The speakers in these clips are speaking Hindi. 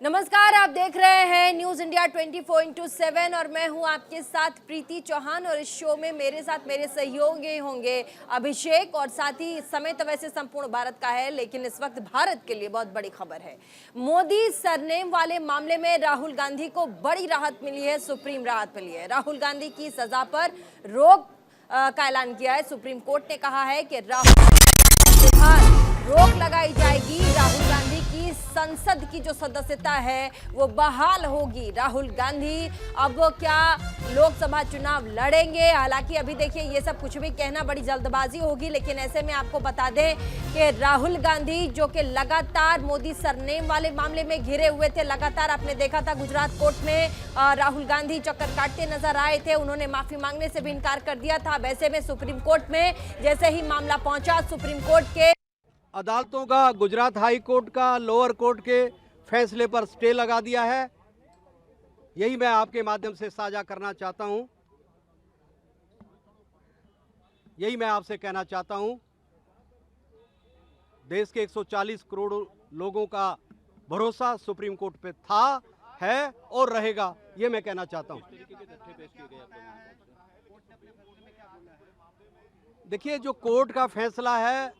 नमस्कार, आप देख रहे हैं न्यूज इंडिया 24/7 और मैं हूं आपके साथ प्रीति चौहान। और इस शो में मेरे साथ मेरे सहयोगी होंगे अभिषेक और साथ ही समय तो वैसे संपूर्ण भारत का है, लेकिन इस वक्त भारत के लिए बहुत बड़ी खबर है। मोदी सरनेम वाले मामले में राहुल गांधी को बड़ी राहत मिली है, सुप्रीम राहत मिली है। राहुल गांधी की सजा पर रोक का ऐलान किया है। सुप्रीम कोर्ट ने कहा है कि रोक लगाई जाएगी। राहुल गांधी की संसद की जो सदस्यता है वो बहाल होगी। राहुल गांधी अब क्या लोकसभा चुनाव लड़ेंगे? हालांकि अभी देखिए ये सब कुछ भी कहना बड़ी जल्दबाजी होगी, लेकिन ऐसे में आपको बता दें कि राहुल गांधी जो कि लगातार मोदी सरनेम वाले मामले में घिरे हुए थे, लगातार आपने देखा था गुजरात कोर्ट में राहुल गांधी चक्कर काटते नजर आए थे। उन्होंने माफी मांगने से भी इनकार कर दिया था। वैसे में सुप्रीम कोर्ट में जैसे ही मामला पहुंचा, सुप्रीम कोर्ट के अदालतों का, गुजरात हाई कोर्ट का, लोअर कोर्ट के फैसले पर स्टे लगा दिया है। यही मैं आपके माध्यम से साझा करना चाहता हूं। यही मैं आपसे कहना चाहता हूं। देश के 140 करोड़ लोगों का भरोसा सुप्रीम कोर्ट पे था, है और रहेगा, ये मैं कहना चाहता हूं। देखिए, जो कोर्ट का फैसला है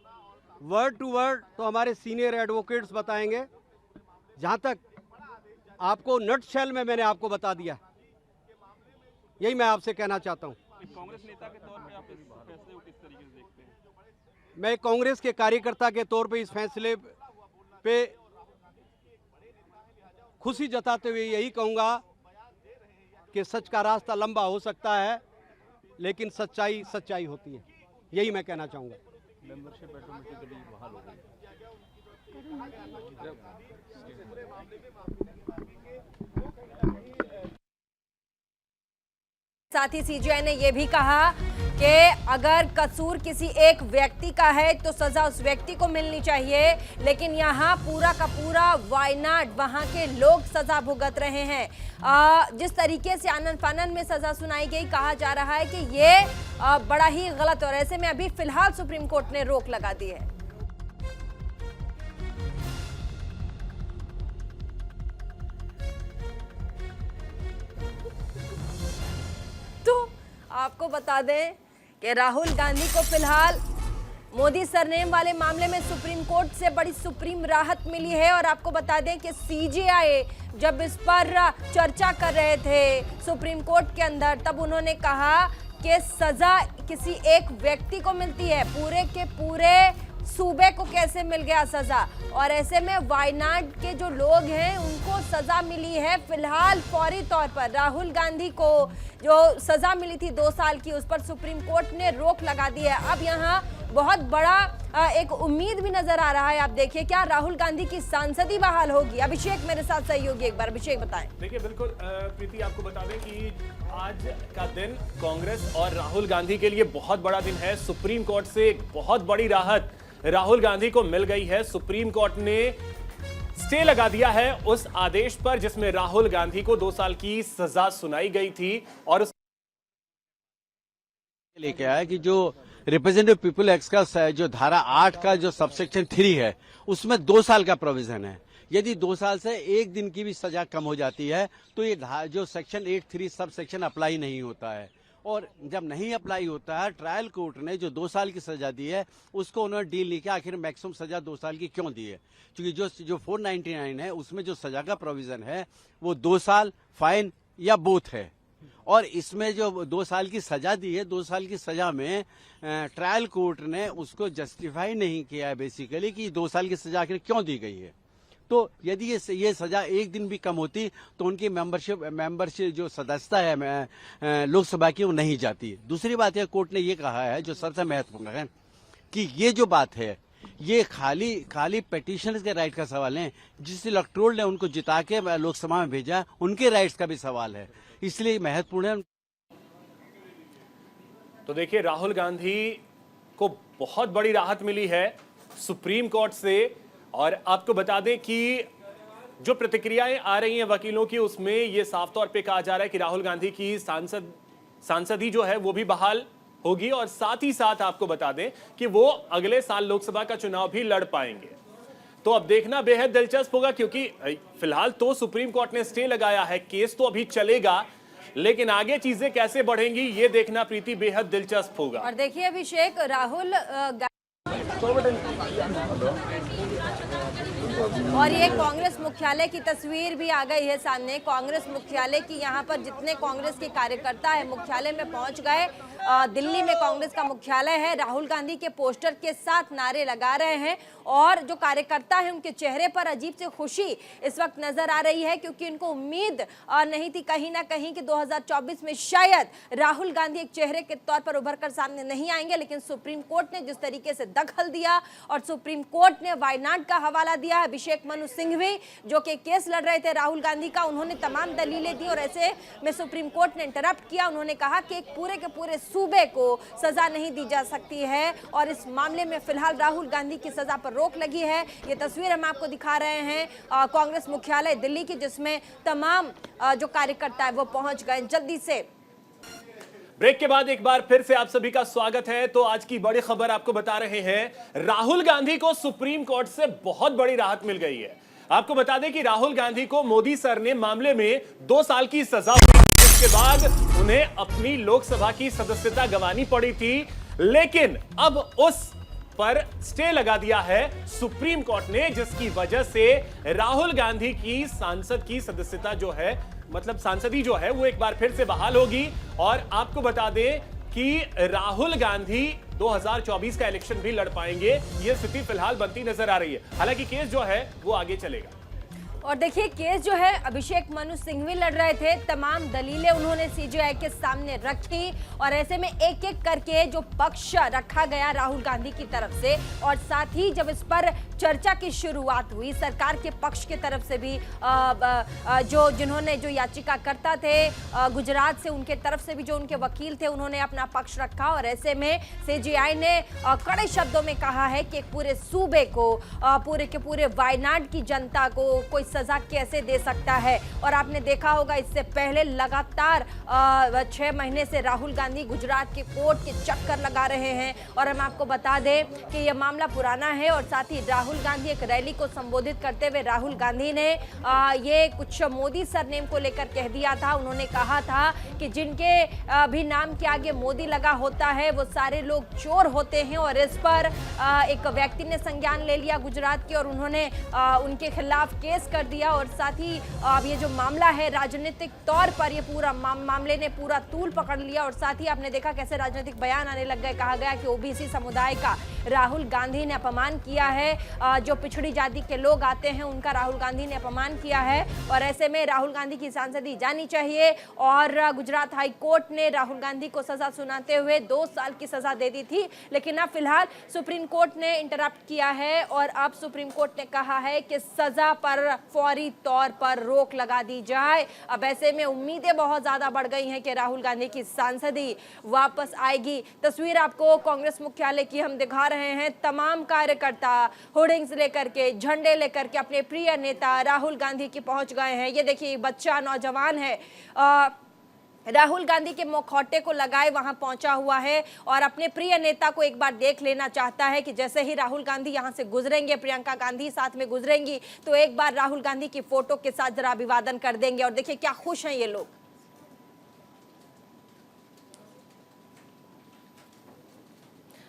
वर्ड टू वर्ड तो हमारे सीनियर एडवोकेट्स बताएंगे। जहां तक आपको नट शेल में मैंने आपको बता दिया, यही मैं आपसे कहना चाहता हूं। कांग्रेस नेता के तौर पे आप इस फैसले को किस तरीके से देखते हैं? मैं कांग्रेस के कार्यकर्ता के तौर पे इस फैसले पे खुशी जताते हुए यही कहूंगा कि सच का रास्ता लंबा हो सकता है, लेकिन सच्चाई सच्चाई होती है। यही मैं कहना चाहूंगा। मेंबरशिप ऑटोमेटिकली बहाल हो गई। साथ ही सीजीआई ने यह भी कहा कि अगर कसूर किसी एक व्यक्ति का है तो सजा उस व्यक्ति को मिलनी चाहिए, लेकिन यहाँ पूरा का पूरा वायनाड वहां के लोग सजा भुगत रहे हैं। जिस तरीके से आनन फानन में सजा सुनाई गई, कहा जा रहा है कि ये बड़ा ही गलत। और ऐसे में अभी फिलहाल सुप्रीम कोर्ट ने रोक लगा दी है। आपको बता दें कि राहुल गांधी को फिलहाल मोदी सरनेम वाले मामले में सुप्रीम कोर्ट से बड़ी सुप्रीम राहत मिली है। और आपको बता दें कि सीजीआई जब इस पर चर्चा कर रहे थे सुप्रीम कोर्ट के अंदर, तब उन्होंने कहा कि सजा किसी एक व्यक्ति को मिलती है, पूरे के पूरे सूबे को कैसे मिल गया सजा? और ऐसे में वायनाड के जो लोग हैं उनको सजा मिली है फिलहाल फौरी तौर पर। राहुल गांधी को जो सजा मिली थी 2 साल की, उस पर सुप्रीम कोर्ट ने रोक लगा दी है। अब यहाँ बहुत बड़ा एक उम्मीद भी नजर आ रहा है। आप देखिए, क्या राहुल गांधी की सांसदी बहाल होगी? अभिषेक मेरे साथ सहयोगी, एक बार अभिषेक बताएं। देखिए, बिल्कुल प्रीति, आपको बता दें कि आज का दिन कांग्रेस और राहुल गांधी के लिए बहुत बड़ा दिन है। सुप्रीम कोर्ट से एक बहुत बड़ी राहत राहुल गांधी को मिल गई है। सुप्रीम कोर्ट ने स्टे लगा दिया है उस आदेश पर जिसमें राहुल गांधी को 2 साल की सजा सुनाई गई थी। और उस लेके आया कि जो रिप्रेजेंटेटिव पीपल एक्ट का जो धारा 8 का जो सबसेक्शन 3 है, उसमें 2 साल का प्रोविजन है। यदि 2 साल से 1 दिन की भी सजा कम हो जाती है तो ये जो सेक्शन 8(3) सब सेक्शन अप्लाई नहीं होता है। और जब नहीं अप्लाई होता है, ट्रायल कोर्ट ने जो 2 साल की सजा दी है उसको उन्होंने डील नहीं किया आखिर मैक्सिमम सजा 2 साल की क्यों दी है। क्योंकि जो 499 है उसमें जो सजा का प्रोविजन है वो 2 साल, फाइन या बोथ है। और इसमें जो 2 साल की सजा दी है, 2 साल की सजा में ट्रायल कोर्ट ने उसको जस्टिफाई नहीं किया है बेसिकली कि 2 साल की सजा आखिर क्यों दी गई है। तो यदि ये सजा 1 दिन भी कम होती तो उनकी मेंबरशिप जो सदस्यता है लोकसभा की, वो नहीं जाती। दूसरी बात है, कोर्ट ने ये कहा है जो सबसे महत्वपूर्ण है कि ये जो बात है ये खाली पेटिशनर्स के राइट का सवाल है। जिस इलेक्टोरल ने उनको जिता के लोकसभा में भेजा, उनके राइट्स का भी सवाल है, इसलिए महत्वपूर्ण है। तो देखिए, राहुल गांधी को बहुत बड़ी राहत मिली है सुप्रीम कोर्ट से। और आपको बता दें कि जो प्रतिक्रियाएं आ रही हैं वकीलों की, उसमें यह साफ तौर पे कहा जा रहा है कि राहुल गांधी की सांसदी जो है वो भी बहाल होगी। और साथ ही साथ आपको बता दें कि वो अगले साल लोकसभा का चुनाव भी लड़ पाएंगे। तो अब देखना बेहद दिलचस्प होगा, क्योंकि फिलहाल तो सुप्रीम कोर्ट ने स्टे लगाया है, केस तो अभी चलेगा, लेकिन आगे चीजें कैसे बढ़ेंगी ये देखना प्रीति बेहद दिलचस्प होगा। और देखिए अभिषेक, राहुल और ये कांग्रेस मुख्यालय की तस्वीर भी आ गई है सामने। कांग्रेस मुख्यालय की, यहाँ पर जितने कांग्रेस के कार्यकर्ता है मुख्यालय में पहुंच गए। दिल्ली में कांग्रेस का मुख्यालय है, राहुल गांधी के पोस्टर के साथ नारे लगा रहे हैं और जो कार्यकर्ता है उनके चेहरे पर अजीब सी खुशी इस वक्त नजर आ रही है, क्योंकि उनको उम्मीद नहीं थी कहीं ना कहीं कि 2024 में शायद राहुल गांधी एक चेहरे के तौर पर उभर कर सामने नहीं आएंगे। लेकिन सुप्रीम कोर्ट ने जिस तरीके से दखल दिया और सुप्रीम कोर्ट ने वायनाड का हवाला दिया, अभिषेक मनु सिंघवी जो कि केस लड़ रहे थे राहुल गांधी का, उन्होंने तमाम दलीलें दी और ऐसे में सुप्रीम कोर्ट ने इंटरप्ट किया। उन्होंने कहा कि एक पूरे के पूरे सूबे को सजा नहीं दी जा सकती है और इस मामले में फिलहाल राहुल गांधी की सजा पर रोक लगी है। ये तस्वीर हम आपको दिखा रहे हैं कांग्रेस मुख्यालय दिल्ली की, जिसमें तमाम जो कार्यकर्ता है वो पहुंच गए। जल्दी से ब्रेक के बाद एक बार फिर से आप सभी का स्वागत है। तो आज की बड़ी खबर आपको बता रहे हैं, राहुल गांधी को सुप्रीम कोर्ट से बहुत बड़ी राहत मिल गई है। आपको बता दें कि राहुल गांधी को मोदी सर ने मामले में 2 साल की सजा दी, जिसके बाद उन्हें अपनी लोकसभा की सदस्यता गंवानी पड़ी थी, लेकिन अब उस पर स्टे लगा दिया है सुप्रीम कोर्ट ने, जिसकी वजह से राहुल गांधी की सांसद की सदस्यता जो है, मतलब सांसदी जो है, वो एक बार फिर से बहाल होगी। और आपको बता दें कि राहुल गांधी 2024 का इलेक्शन भी लड़ पाएंगे, ये स्थिति फिलहाल बनती नजर आ रही है। हालांकि केस जो है वो आगे चलेगा। और देखिए केस जो है अभिषेक मनु सिंघवी लड़ रहे थे, तमाम दलीलें उन्होंने सीजेआई के सामने रखी और ऐसे में एक एक करके जो पक्ष रखा गया राहुल गांधी की तरफ से, और साथ ही जब इस पर चर्चा की शुरुआत हुई सरकार के पक्ष की तरफ से भी जिन्होंने जो याचिकाकर्ता थे गुजरात से, उनके तरफ से भी जो उनके वकील थे, उन्होंने अपना पक्ष रखा। और ऐसे में सीजेआई ने कड़े शब्दों में कहा है कि पूरे सूबे को, पूरे के पूरे वायनाड की जनता को कोई सजा कैसे दे सकता है। और आपने देखा होगा इससे पहले लगातार 6 महीने से राहुल गांधी गुजरात के कोर्ट के चक्कर लगा रहे हैं। और हम आपको बता दें कि यह मामला पुराना है और साथ ही राहुल गांधी एक रैली को संबोधित करते हुए राहुल गांधी ने ये कुछ मोदी सरनेम को लेकर कह दिया था। उन्होंने कहा था कि जिनके भी नाम के आगे मोदी लगा होता है वो सारे लोग चोर होते हैं, और इस पर एक व्यक्ति ने संज्ञान ले लिया गुजरात के और उन्होंने उनके खिलाफ केस कर दिया। और साथ ही अब ये जो मामला है राजनीतिक तौर पर ये पूरा मामले ने पूरा तूल पकड़ लिया। और साथ ही आपने देखा कैसे राजनीतिक बयान आने लग गए। कहा गया कि ओबीसी समुदाय का राहुल गांधी ने अपमान किया है, जो पिछड़ी जाति के लोग आते हैं उनका राहुल गांधी ने अपमान किया है, और ऐसे में राहुल गांधी की सांसदी जानी चाहिए। और गुजरात हाई कोर्ट ने राहुल गांधी को सजा सुनाते हुए 2 साल की सजा दे दी थी, लेकिन अब फिलहाल सुप्रीम कोर्ट ने इंटरप्ट किया है और अब सुप्रीम कोर्ट ने कहा है कि सजा पर फौरी तौर पर रोक लगा दी जाए। अब ऐसे में उम्मीदें बहुत ज्यादा बढ़ गई हैं कि राहुल गांधी की सांसदी वापस आएगी। तस्वीर आपको कांग्रेस मुख्यालय की हम दिखा रहे हैं, तमाम कार्यकर्ता होर्डिंग्स लेकर के, झंडे लेकर के अपने प्रिय नेता राहुल गांधी की पहुंच गए हैं। ये देखिए बच्चा नौजवान है, राहुल गांधी के मुखौटे को लगाए वहां पहुंचा हुआ है और अपने प्रिय नेता को एक बार देख लेना चाहता है कि जैसे ही राहुल गांधी यहां से गुजरेंगे, प्रियंका गांधी साथ में गुजरेंगी, तो एक बार राहुल गांधी की फोटो के साथ जरा अभिवादन कर देंगे। और देखिए क्या खुश हैं ये लोग।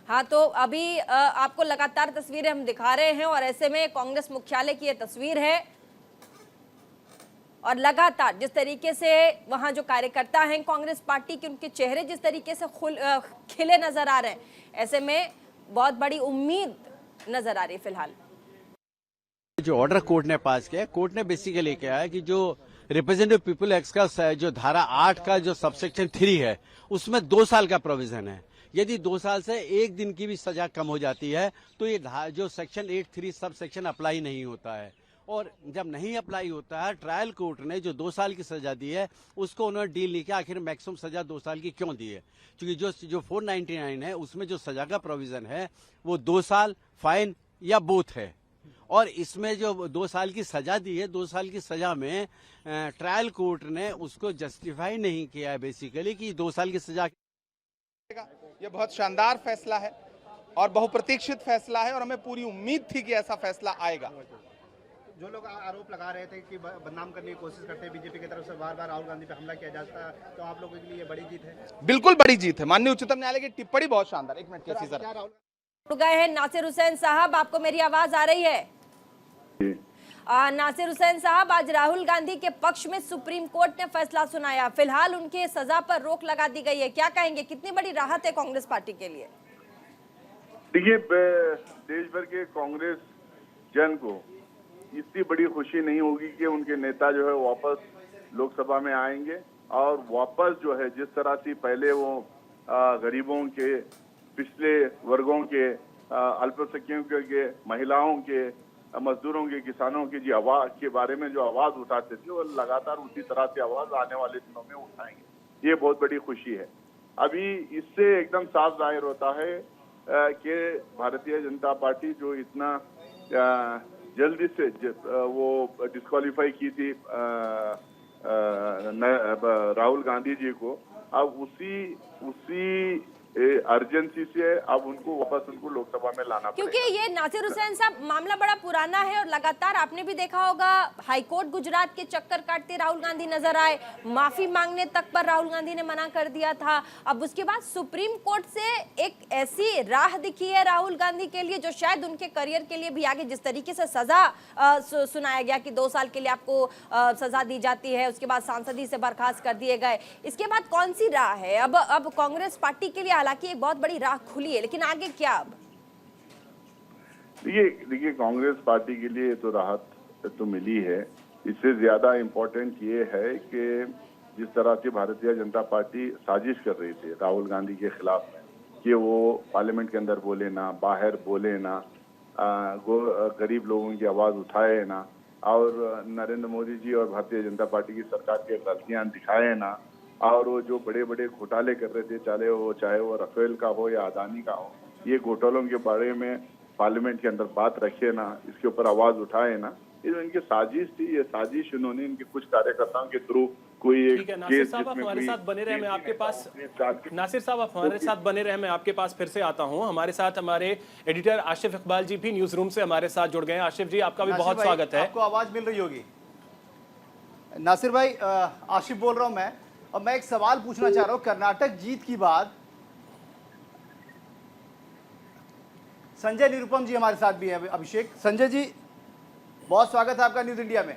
हाँ, तो अभी आपको लगातार तस्वीरें हम दिखा रहे हैं और ऐसे में कांग्रेस मुख्यालय की ये तस्वीर है और लगातार जिस तरीके से वहां जो कार्यकर्ता हैं कांग्रेस पार्टी के, उनके चेहरे जिस तरीके से खिले नजर आ रहे हैं, ऐसे में बहुत बड़ी उम्मीद नजर आ रही है। फिलहाल जो ऑर्डर कोर्ट ने पास किया, कोर्ट ने बेसिकली क्या है कि जो रिप्रेजेंटेटिव पीपल एक्ट का जो धारा 8 का जो सबसेक्शन 3 है, उसमें 2 साल का प्रोविजन है। यदि 2 साल से 1 दिन की भी सजा कम हो जाती है तो ये जो सेक्शन 8(3) सब सेक्शन अप्लाई नहीं होता है। और जब नहीं अप्लाई होता है, ट्रायल कोर्ट ने जो 2 साल की सजा दी है उसको उन्होंने डील नहीं किया आखिर मैक्सिमम सजा 2 साल की क्यों दी है, क्योंकि जो 499 है उसमें जो सजा का प्रोविजन है वो 2 साल, फाइन या बोथ है। और इसमें जो 2 साल की सजा दी है, 2 साल की सजा में ट्रायल कोर्ट ने उसको जस्टिफाई नहीं किया है बेसिकली कि 2 साल की सजा। ये बहुत शानदार फैसला है। और बहुप्रतीक्षित फैसला है और हमें पूरी उम्मीद थी कि ऐसा फैसला आएगा। जो लोग आरोप लगा रहे थे कि बदनाम करने की कोशिश करते हैं बीजेपी की तरफ से, बार बार राहुल गांधी पे हमला किया जाता है, तो आप लोगों के लिए बड़ी जीत है? बिल्कुल बड़ी जीत है। माननीय उच्चतम न्यायालय की टिप्पणी बहुत शानदार। एक मिनट कैसी सर जुड़ गए हैं नासिर हुसैन साहब, आपको मेरी आवाज आ रही है? नासिर हुसैन साहब, आज राहुल गांधी के पक्ष में सुप्रीम कोर्ट ने फैसला सुनाया, फिलहाल उनके सजा पर रोक लगा दी गई है, क्या कहेंगे, कितनी बड़ी राहत है कांग्रेस पार्टी के लिए? देखिए, देश भर के कांग्रेस जन को इतनी बड़ी खुशी नहीं होगी कि उनके नेता जो है वापस लोकसभा में आएंगे और वापस जो है जिस तरह से पहले वो गरीबों के, पिछले वर्गों के, अल्पसंख्यकों के, महिलाओं के, मजदूरों के, किसानों की जो आवाज के बारे में जो आवाज उठाते थे वो लगातार उसी तरह से आवाज आने वाले दिनों में उठाएंगे। ये बहुत बड़ी खुशी है। अभी इससे एकदम साफ जाहिर होता है कि भारतीय जनता पार्टी जो इतना जल्दी से वो डिस्क्वालीफाई की थी राहुल गांधी जी को, अब उसी अर्जेंसी से अब उनको वापस उनको लोकसभा में लाना क्योंकि ये नासिर हुसैन साहब मामला बड़ा पुराना है और लगातार आपने भी देखा होगा हाईकोर्ट गुजरात के चक्कर काटते राहुल गांधी नजर आए, माफी मांगने तक पर राहुल गांधी ने मना कर दिया था। अब उसके बाद सुप्रीम कोर्ट से एक ऐसी राह दिखी है राहुल गांधी के लिए जो शायद उनके करियर के लिए भी आगे, जिस तरीके से सजा सुनाया गया कि 2 साल के लिए आपको सजा दी जाती है, उसके बाद सांसदी से बर्खास्त कर दिए गए, इसके बाद कौन सी राह है अब कांग्रेस पार्टी के लिए? हालांकि एक बहुत बड़ी राह खुली है, लेकिन आगे क्या? अब देखिए कांग्रेस पार्टी के लिए तो राहत तो मिली है। इससे ज्यादा इम्पोर्टेंट ये है कि जिस तरह से भारतीय जनता पार्टी साजिश कर रही थी राहुल गांधी के खिलाफ में कि वो पार्लियामेंट के अंदर बोले ना, बाहर बोले ना, गरीब लोगों की आवाज उठाए ना, और नरेंद्र मोदी जी और भारतीय जनता पार्टी की सरकार की गलतियां दिखाए ना, और वो जो बड़े बड़े घोटाले कर रहे थे, चाहे वो राफेल का हो या अदानी का हो, ये घोटालों के बारे में पार्लियामेंट के अंदर बात रखे ना, इसके ऊपर आवाज उठाए ना, ये जो इनकी साजिश थी, ये साजिश इन्होंने इनके कुछ कार्यकर्ताओं के थ्रू कोई एक नासिर साहब आप हमारे साथ बने रहे, मैं आपके पास नासिर साहब आप हमारे साथ बने रहे, मैं आपके पास फिर से आता हूं। हमारे साथ हमारे एडिटर आशिफ इकबाल जी भी न्यूज रूम से हमारे साथ जुड़ गए हैं। आशिफ जी, आपका भी बहुत स्वागत है। आपको आवाज मिल रही होगी। नासिर भाई, आशिफ बोल रहा हूं मैं, और मैं एक सवाल पूछना चाह रहा हूं। कर्नाटक जीत के बाद संजय निरुपम जी हमारे साथ भी हैं। अभिषेक, संजय जी बहुत स्वागत है आपका न्यूज इंडिया में।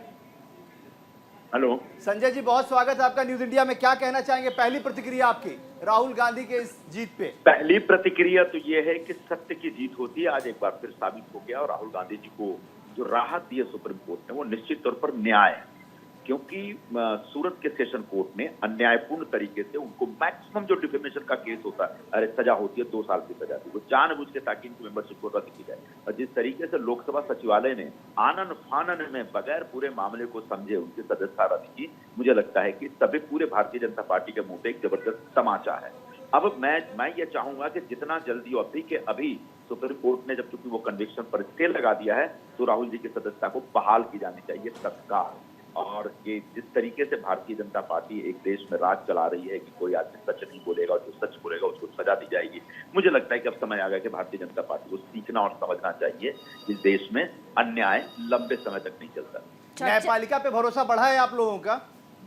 हेलो संजय जी, बहुत स्वागत है आपका न्यूज इंडिया में। क्या कहना चाहेंगे, पहली प्रतिक्रिया आपकी राहुल गांधी के इस जीत पे? पहली प्रतिक्रिया तो ये है कि सत्य की जीत होती है, आज एक बार फिर साबित हो गया। और राहुल गांधी जी को जो राहत दी है सुप्रीम कोर्ट ने, वो निश्चित तौर पर न्याय है, क्योंकि सूरत के सेशन कोर्ट ने अन्यायपूर्ण तरीके से उनको मैक्सिमम जो डिफेमेशन का केस होता है, अरे सजा होती है 2 साल की सजा दी, वो जानबूझ के ताकि इनकी मेंबरशिप को रद्द की जाए। और जिस तरीके से लोकसभा सचिवालय ने आनन फानन में बगैर पूरे मामले को समझे उनकी सदस्यता रद्द की, मुझे लगता है कि तभी पूरे भारतीय जनता पार्टी के मुंह पे एक जबरदस्त तमाचा है। अब मैं ये चाहूंगा कि जितना जल्दी अभी के अभी सुप्रीम कोर्ट ने जब चूंकि वो कन्विक्शन पर स्टे लगा दिया है, तो राहुल जी की सदस्यता को बहाल की जानी चाहिए तत्काल। और ये जिस तरीके से भारतीय जनता पार्टी एक देश में राज चला रही है कि कोई आदमी सच नहीं बोलेगा और जो सच बोलेगा उसको सजा दी जाएगी, मुझे लगता है कि अब समय आ गया कि भारतीय जनता पार्टी को सीखना और समझना चाहिए कि देश में अन्याय लंबे समय तक नहीं चलता। न्यायपालिका पे भरोसा बढ़ा है आप लोगों का?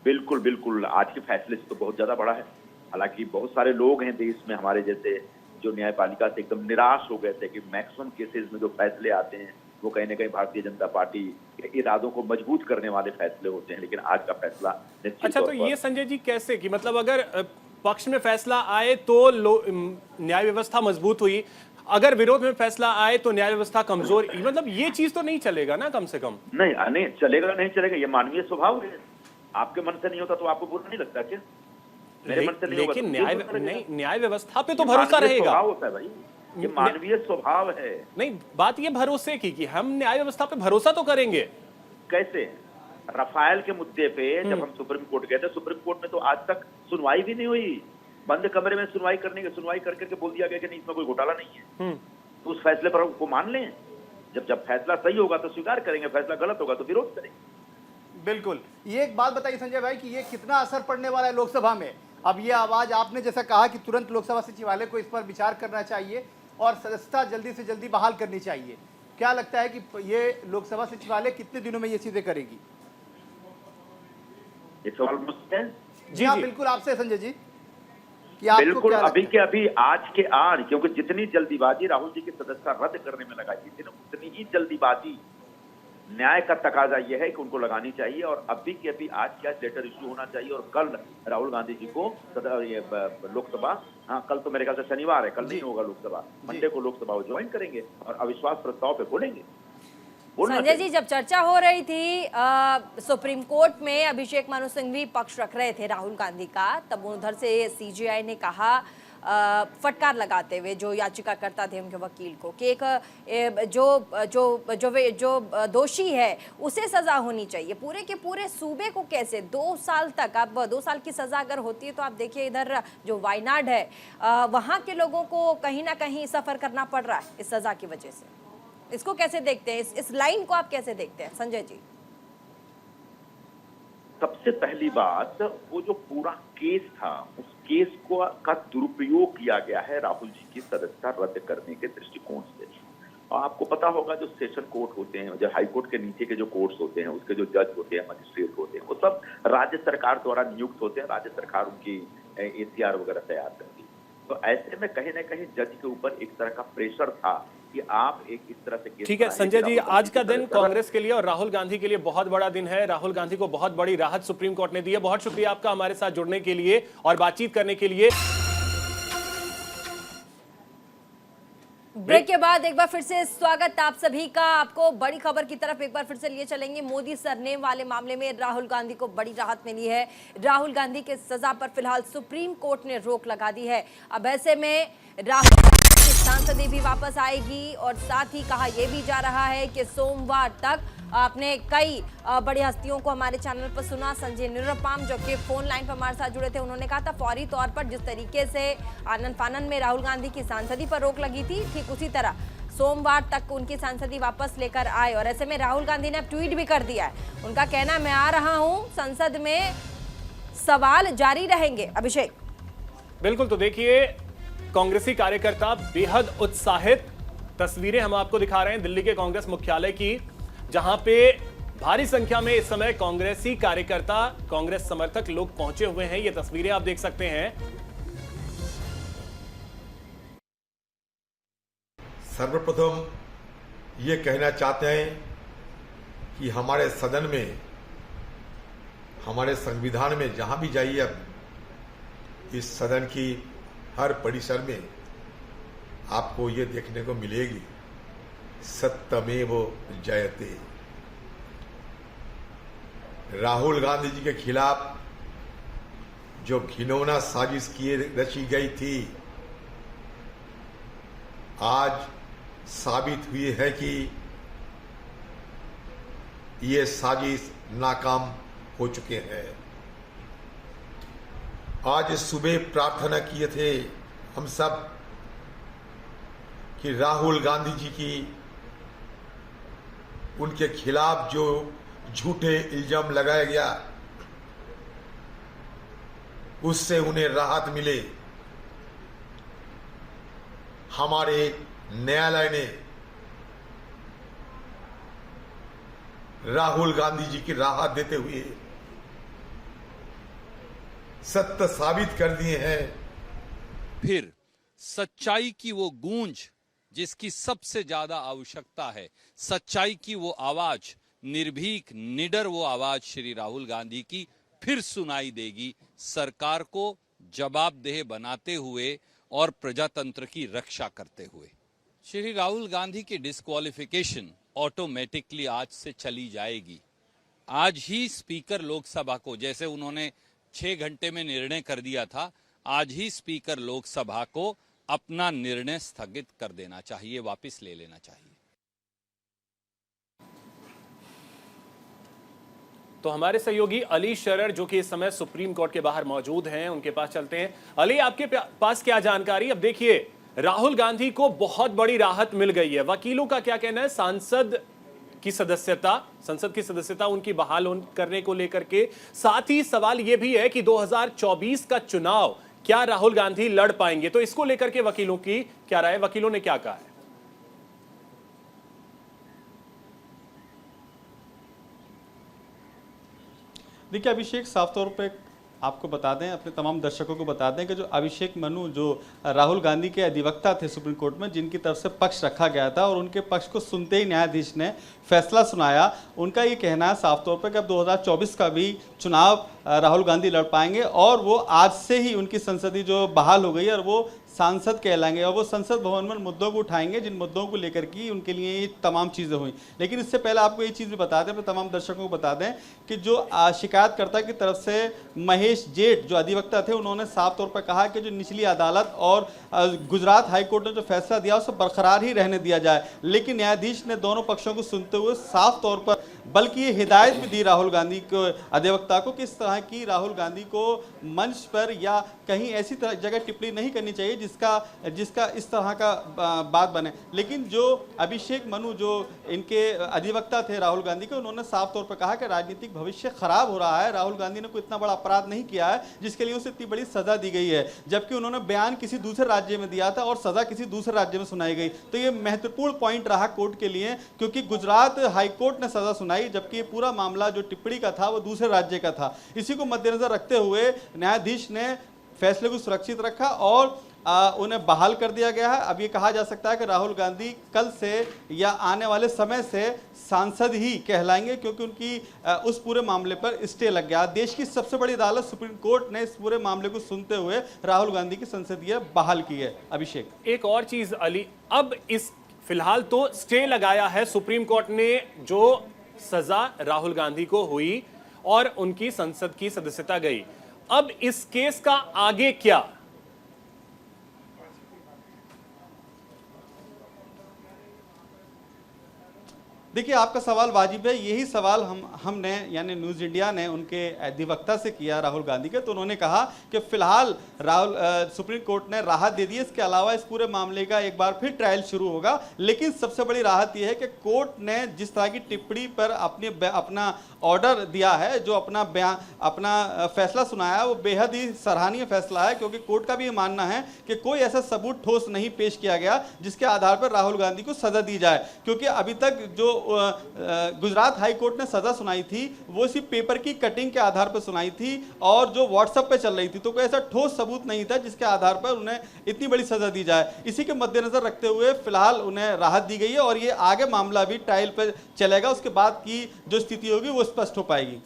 बिल्कुल बिल्कुल, आज के फैसले से तो बहुत ज्यादा बढ़ा है। हालांकि बहुत सारे लोग हैं देश में हमारे जैसे जो न्यायपालिका से एकदम निराश हो गए थे कि मैक्सिमम केसेस में जो फैसले आते हैं वो कहीं ना कहीं भारतीय जनता पार्टी के इरादों को मजबूत करने वाले फैसले होते हैं, लेकिन आज का फैसला निश्चित अच्छा, तो ये संजय जी कैसे कि मतलब अगर पक्ष में फैसला आए तो न्याय व्यवस्था मजबूत हुई, अगर विरोध में फैसला आए तो न्याय व्यवस्था कमजोर, मतलब ये चीज तो नहीं चलेगा ना? कम से कम नहीं चलेगा, नहीं चलेगा, ये मानवीय स्वभाव है। आपके मन से नहीं होता तो आपको बुरा नहीं लगता क्या? मेरे मन से नहीं होगा, लेकिन न्याय व्यवस्था पे तो भरोसा रहेगा। होता है भाई, ये मानवीय स्वभाव है। नहीं, बात ये भरोसे की कि हम न्याय व्यवस्था पे भरोसा तो करेंगे। कैसे? रफाल के मुद्दे पे जब हम सुप्रीम कोर्ट गए थे, सुप्रीम कोर्ट में तो आज तक सुनवाई भी नहीं हुई, बंद कमरे में सुनवाई करके बोल दिया गया कि नहीं इसमें कोई घोटाला नहीं है। तो उस फैसले पर को मान लें, जब फैसला सही होगा तो स्वीकार करेंगे, फैसला गलत होगा तो विरोध करेंगे। बिल्कुल। ये एक बात बताइए संजय भाई कि ये कितना असर पड़ने वाला है लोकसभा में? अब ये आवाज आपने जैसा कहा कि तुरंत लोकसभा सचिवालय को इस पर विचार करना चाहिए, और सदस्यता जल्दी से जल्दी बहाल करनी चाहिए। क्या लगता है कि ये लोकसभा सचिवालय कितने दिनों में ये चीजें करेगी? ये सवाल मुझसे है? जी हाँ, बिल्कुल आपसे संजय जी, कि आपको बिल्कुल क्या अभी लगता के अभी आज के आज, क्योंकि जितनी जल्दीबाजी राहुल जी की सदस्यता रद्द करने में लगाई थी, उतनी ही जल्दीबाजी न्याय का तकाजा यह है कि उनको लगानी चाहिए। और अभी के अभी आज क्या लेटर इश्यू होना चाहिए और कल राहुल गांधी जी को लोकसभा, हाँ कल तो मेरे ख्याल से शनिवार है, कल नहीं होगा लोकसभा, मंडे को लोकसभा वो ज्वाइन करेंगे और अविश्वास प्रस्ताव पे बोलेंगे। संजय जी, जब चर्चा हो रही थी सुप्रीम कोर्ट में, अभिषेक मनु सिंघवी पक्ष रख रहे थे राहुल गांधी का, तब उधर से सीजेआई ने कहा फटकार लगाते हुए जो याचिकाकर्ता थे उनके वकील को कि एक जो दोषी है उसे सजा होनी चाहिए। पूरे के पूरे सूबे को कैसे 2 साल तक, अब 2 साल की सजा अगर होती है तो आप देखिए इधर जो वायनाड है वहाँ के लोगों को कहीं ना कहीं सफर करना पड़ रहा है इस सजा की वजह से। इसको कैसे देखते हैं, इस लाइन को आप कैसे देखते हैं संजय जी? सबसे पहली बात, वो जो पूरा केस था उस केस को का दुरुपयोग किया गया है राहुल जी की सदस्यता रद्द करने के दृष्टिकोण से। और आपको पता होगा जो सेशन कोर्ट होते हैं, जो हाई कोर्ट के नीचे के जो कोर्ट्स होते हैं, उसके जो जज होते हैं, मजिस्ट्रेट होते हैं, वो सब राज्य सरकार द्वारा नियुक्त होते हैं, राज्य सरकार उनकी ACR वगैरह तैयार करती है। तो ऐसे में कहीं ना कहीं जज के ऊपर एक तरह का प्रेशर था कि आप एक इस तरह से। ठीक है संजय जी, आज का दिन कांग्रेस के लिए और राहुल गांधी के लिए बहुत बड़ा दिन है। राहुल गांधी को बहुत बड़ी राहत सुप्रीम कोर्ट ने दी है। बहुत शुक्रिया आपका हमारे साथ जुड़ने के लिए और बातचीत करने के लिए। ब्रेक के बाद एक बार फिर से स्वागत आप सभी का। आपको बड़ी खबर की तरफ एक बार फिर से लिए चलेंगे। मोदी सरनेम वाले मामले में राहुल गांधी को बड़ी राहत मिली है। राहुल गांधी के सजा पर फिलहाल सुप्रीम कोर्ट ने रोक लगा दी है। अब ऐसे में राहुल गांधी की सांसदी भी वापस आएगी और साथ ही कहा यह भी जा रहा है कि सोमवार तक आपने कई बड़ी हस्तियों को हमारे चैनल पर सुना। संजय निरुपम जो कि फोन लाइन पर हमारे साथ जुड़े थे, उन्होंने कहा था फौरी तौर पर जिस तरीके से आनन फानन में राहुल गांधी की सांसदी पर रोक लगी थी, ठीक उसी तरह सोमवार तक उनकी सांसदी वापस लेकर आए। और ऐसे में राहुल गांधी ने अब ट्वीट भी कर दिया है। उनका कहना, मैं आ रहा हूं, संसद में सवाल जारी रहेंगे। अभिषेक, बिल्कुल, तो देखिए कांग्रेसी कार्यकर्ता बेहद उत्साहित। तस्वीरें हम आपको दिखा रहे हैं दिल्ली के कांग्रेस मुख्यालय की, जहां पे भारी संख्या में इस समय कांग्रेसी कार्यकर्ता, कांग्रेस समर्थक लोग पहुंचे हुए हैं। ये तस्वीरें आप देख सकते हैं। सर्वप्रथम ये कहना चाहते हैं कि हमारे सदन में, हमारे संविधान में जहां भी जाइए, अब इस सदन की हर परिसर में आपको ये देखने को मिलेगी, सत्यमेव जयते। राहुल गांधी जी के खिलाफ जो घिनौना साजिश रची गई थी, आज साबित हुई है कि ये साजिश नाकाम हो चुके हैं। आज सुबह प्रार्थना किए थे हम सब कि राहुल गांधी जी की, उनके खिलाफ जो झूठे इल्जाम लगाया गया उससे उन्हें राहत मिले। हमारे न्यायालय ने राहुल गांधी जी की राहत देते हुए सत्य साबित कर दिए हैं। फिर सच्चाई की वो गूंज जिसकी सबसे ज्यादा आवश्यकता है, सच्चाई की वो आवाज, निर्भीक निडर वो आवाज श्री राहुल गांधी की फिर सुनाई देगी, सरकार को जवाबदेह बनाते हुए और प्रजातंत्र की रक्षा करते हुए। श्री राहुल गांधी की डिस्क्वालिफिकेशन ऑटोमेटिकली आज से चली जाएगी। आज ही स्पीकर लोकसभा को, जैसे उन्होंने 6 घंटे में निर्णय कर दिया था, आज ही स्पीकर लोकसभा को अपना निर्णय स्थगित कर देना चाहिए, वापस ले लेना चाहिए। तो हमारे सहयोगी अली शरर जो कि इस समय सुप्रीम कोर्ट के बाहर मौजूद हैं, उनके पास चलते हैं। अली, आपके पास क्या जानकारी? अब देखिए राहुल गांधी को बहुत बड़ी राहत मिल गई है। वकीलों का क्या कहना है? संसद की सदस्यता उनकी बहाल करने को लेकर के, साथ ही सवाल यह भी है कि 2024 का चुनाव क्या राहुल गांधी लड़ पाएंगे? तो इसको लेकर के वकीलों की क्या राय, वकीलों ने क्या कहा है? देखिए अभिषेक, साफ तौर पे आपको बता दें, अपने तमाम दर्शकों को बता दें कि जो अभिषेक मनु जो राहुल गांधी के अधिवक्ता थे सुप्रीम कोर्ट में, जिनकी तरफ से पक्ष रखा गया था और उनके पक्ष को सुनते ही न्यायाधीश ने फैसला सुनाया, उनका ये कहना है साफ तौर पर कि अब 2024 का भी चुनाव राहुल गांधी लड़ पाएंगे और वो आज से ही उनकी संसदीय जो बहाल हो गई है और वो सांसद कहलाएंगे और वो संसद भवन में मुद्दों को उठाएंगे जिन मुद्दों को लेकर की उनके लिए ये तमाम चीज़ें हुई। लेकिन इससे पहले आपको ये चीज़ भी बता दें, अपने तमाम दर्शकों को बता दें कि जो शिकायतकर्ता की तरफ से महेश जेठ जो अधिवक्ता थे, उन्होंने साफ तौर पर कहा कि जो निचली अदालत और गुजरात हाईकोर्ट ने जो फैसला दिया उसे बरकरार ही रहने दिया जाए। लेकिन न्यायाधीश ने दोनों पक्षों को सुनते हुए साफ तौर पर बल्कि ये हिदायत भी दी राहुल गांधी को, अधिवक्ता को, किस तरह की राहुल गांधी को मंच पर या कहीं ऐसी तरह जगह टिप्पणी नहीं करनी चाहिए जिसका इस तरह का बात बने। लेकिन जो अभिषेक मनु जो इनके अधिवक्ता थे राहुल गांधी के, उन्होंने साफ तौर पर कहा कि राजनीतिक भविष्य खराब हो रहा है, राहुल गांधी ने कोई इतना बड़ा अपराध नहीं किया है जिसके लिए उसे इतनी बड़ी सजा दी गई है, जबकि उन्होंने बयान किसी दूसरे राज्य में दिया था और सजा किसी दूसरे राज्य में सुनाई गई। तो ये महत्वपूर्ण पॉइंट रहा कोर्ट के लिए, क्योंकि गुजरात हाईकोर्ट ने सजा सुनाई जबकि ये पूरा मामला जो टिप्पणी का था वो दूसरे राज्य का था। इसी को मद्देनजर रखते हुए न्यायाधीश ने फैसले को सुरक्षित रखा और उन्हें बहाल कर दिया गया है। अब ये कहा जा सकता है कि राहुल गांधी कल से या आने वाले समय से सांसद ही कहलाएंगे, क्योंकि उनकी उस पूरे मामले पर स्टे लग गया। देश की सबसे बड़ी अदालत सुप्रीम कोर्ट ने इस पूरे मामले को सुनते हुए राहुल गांधी की संसदीय बहाल की है। अभिषेक, एक और चीज अली, अब इस फिलहाल तो स्टे लगाया है सुप्रीम कोर्ट ने, जो सजा राहुल गांधी को हुई और उनकी संसद की सदस्यता गई। अब इस केस का आगे क्या? देखिए आपका सवाल वाजिब है। यही सवाल हमने यानी न्यूज़ इंडिया ने उनके अधिवक्ता से किया राहुल गांधी के, तो उन्होंने कहा कि फिलहाल सुप्रीम कोर्ट ने राहत दे दी है, इसके अलावा इस पूरे मामले का एक बार फिर ट्रायल शुरू होगा। लेकिन सबसे बड़ी राहत यह है कि कोर्ट ने जिस तरह की टिप्पणी पर अपना ऑर्डर दिया है, जो अपना फैसला सुनाया है, वो बेहद ही सराहनीय फैसला है, क्योंकि कोर्ट का भी ये मानना है कि कोई ऐसा सबूत ठोस नहीं पेश किया गया जिसके आधार पर राहुल गांधी को सजा दी जाए। क्योंकि अभी तक जो गुजरात हाई कोर्ट ने सजा सुनाई थी वो सिर्फ पेपर की कटिंग के आधार पर सुनाई थी और जो व्हाट्सएप पे चल रही थी, तो कोई ऐसा ठोस सबूत नहीं था जिसके आधार पर उन्हें इतनी बड़ी सजा दी जाए। इसी के मद्देनजर रखते हुए फिलहाल उन्हें राहत दी गई है और ये आगे मामला भी ट्रायल पर चलेगा, उसके बाद की जो स्थिति होगी वो स्पष्ट हो पाएगी।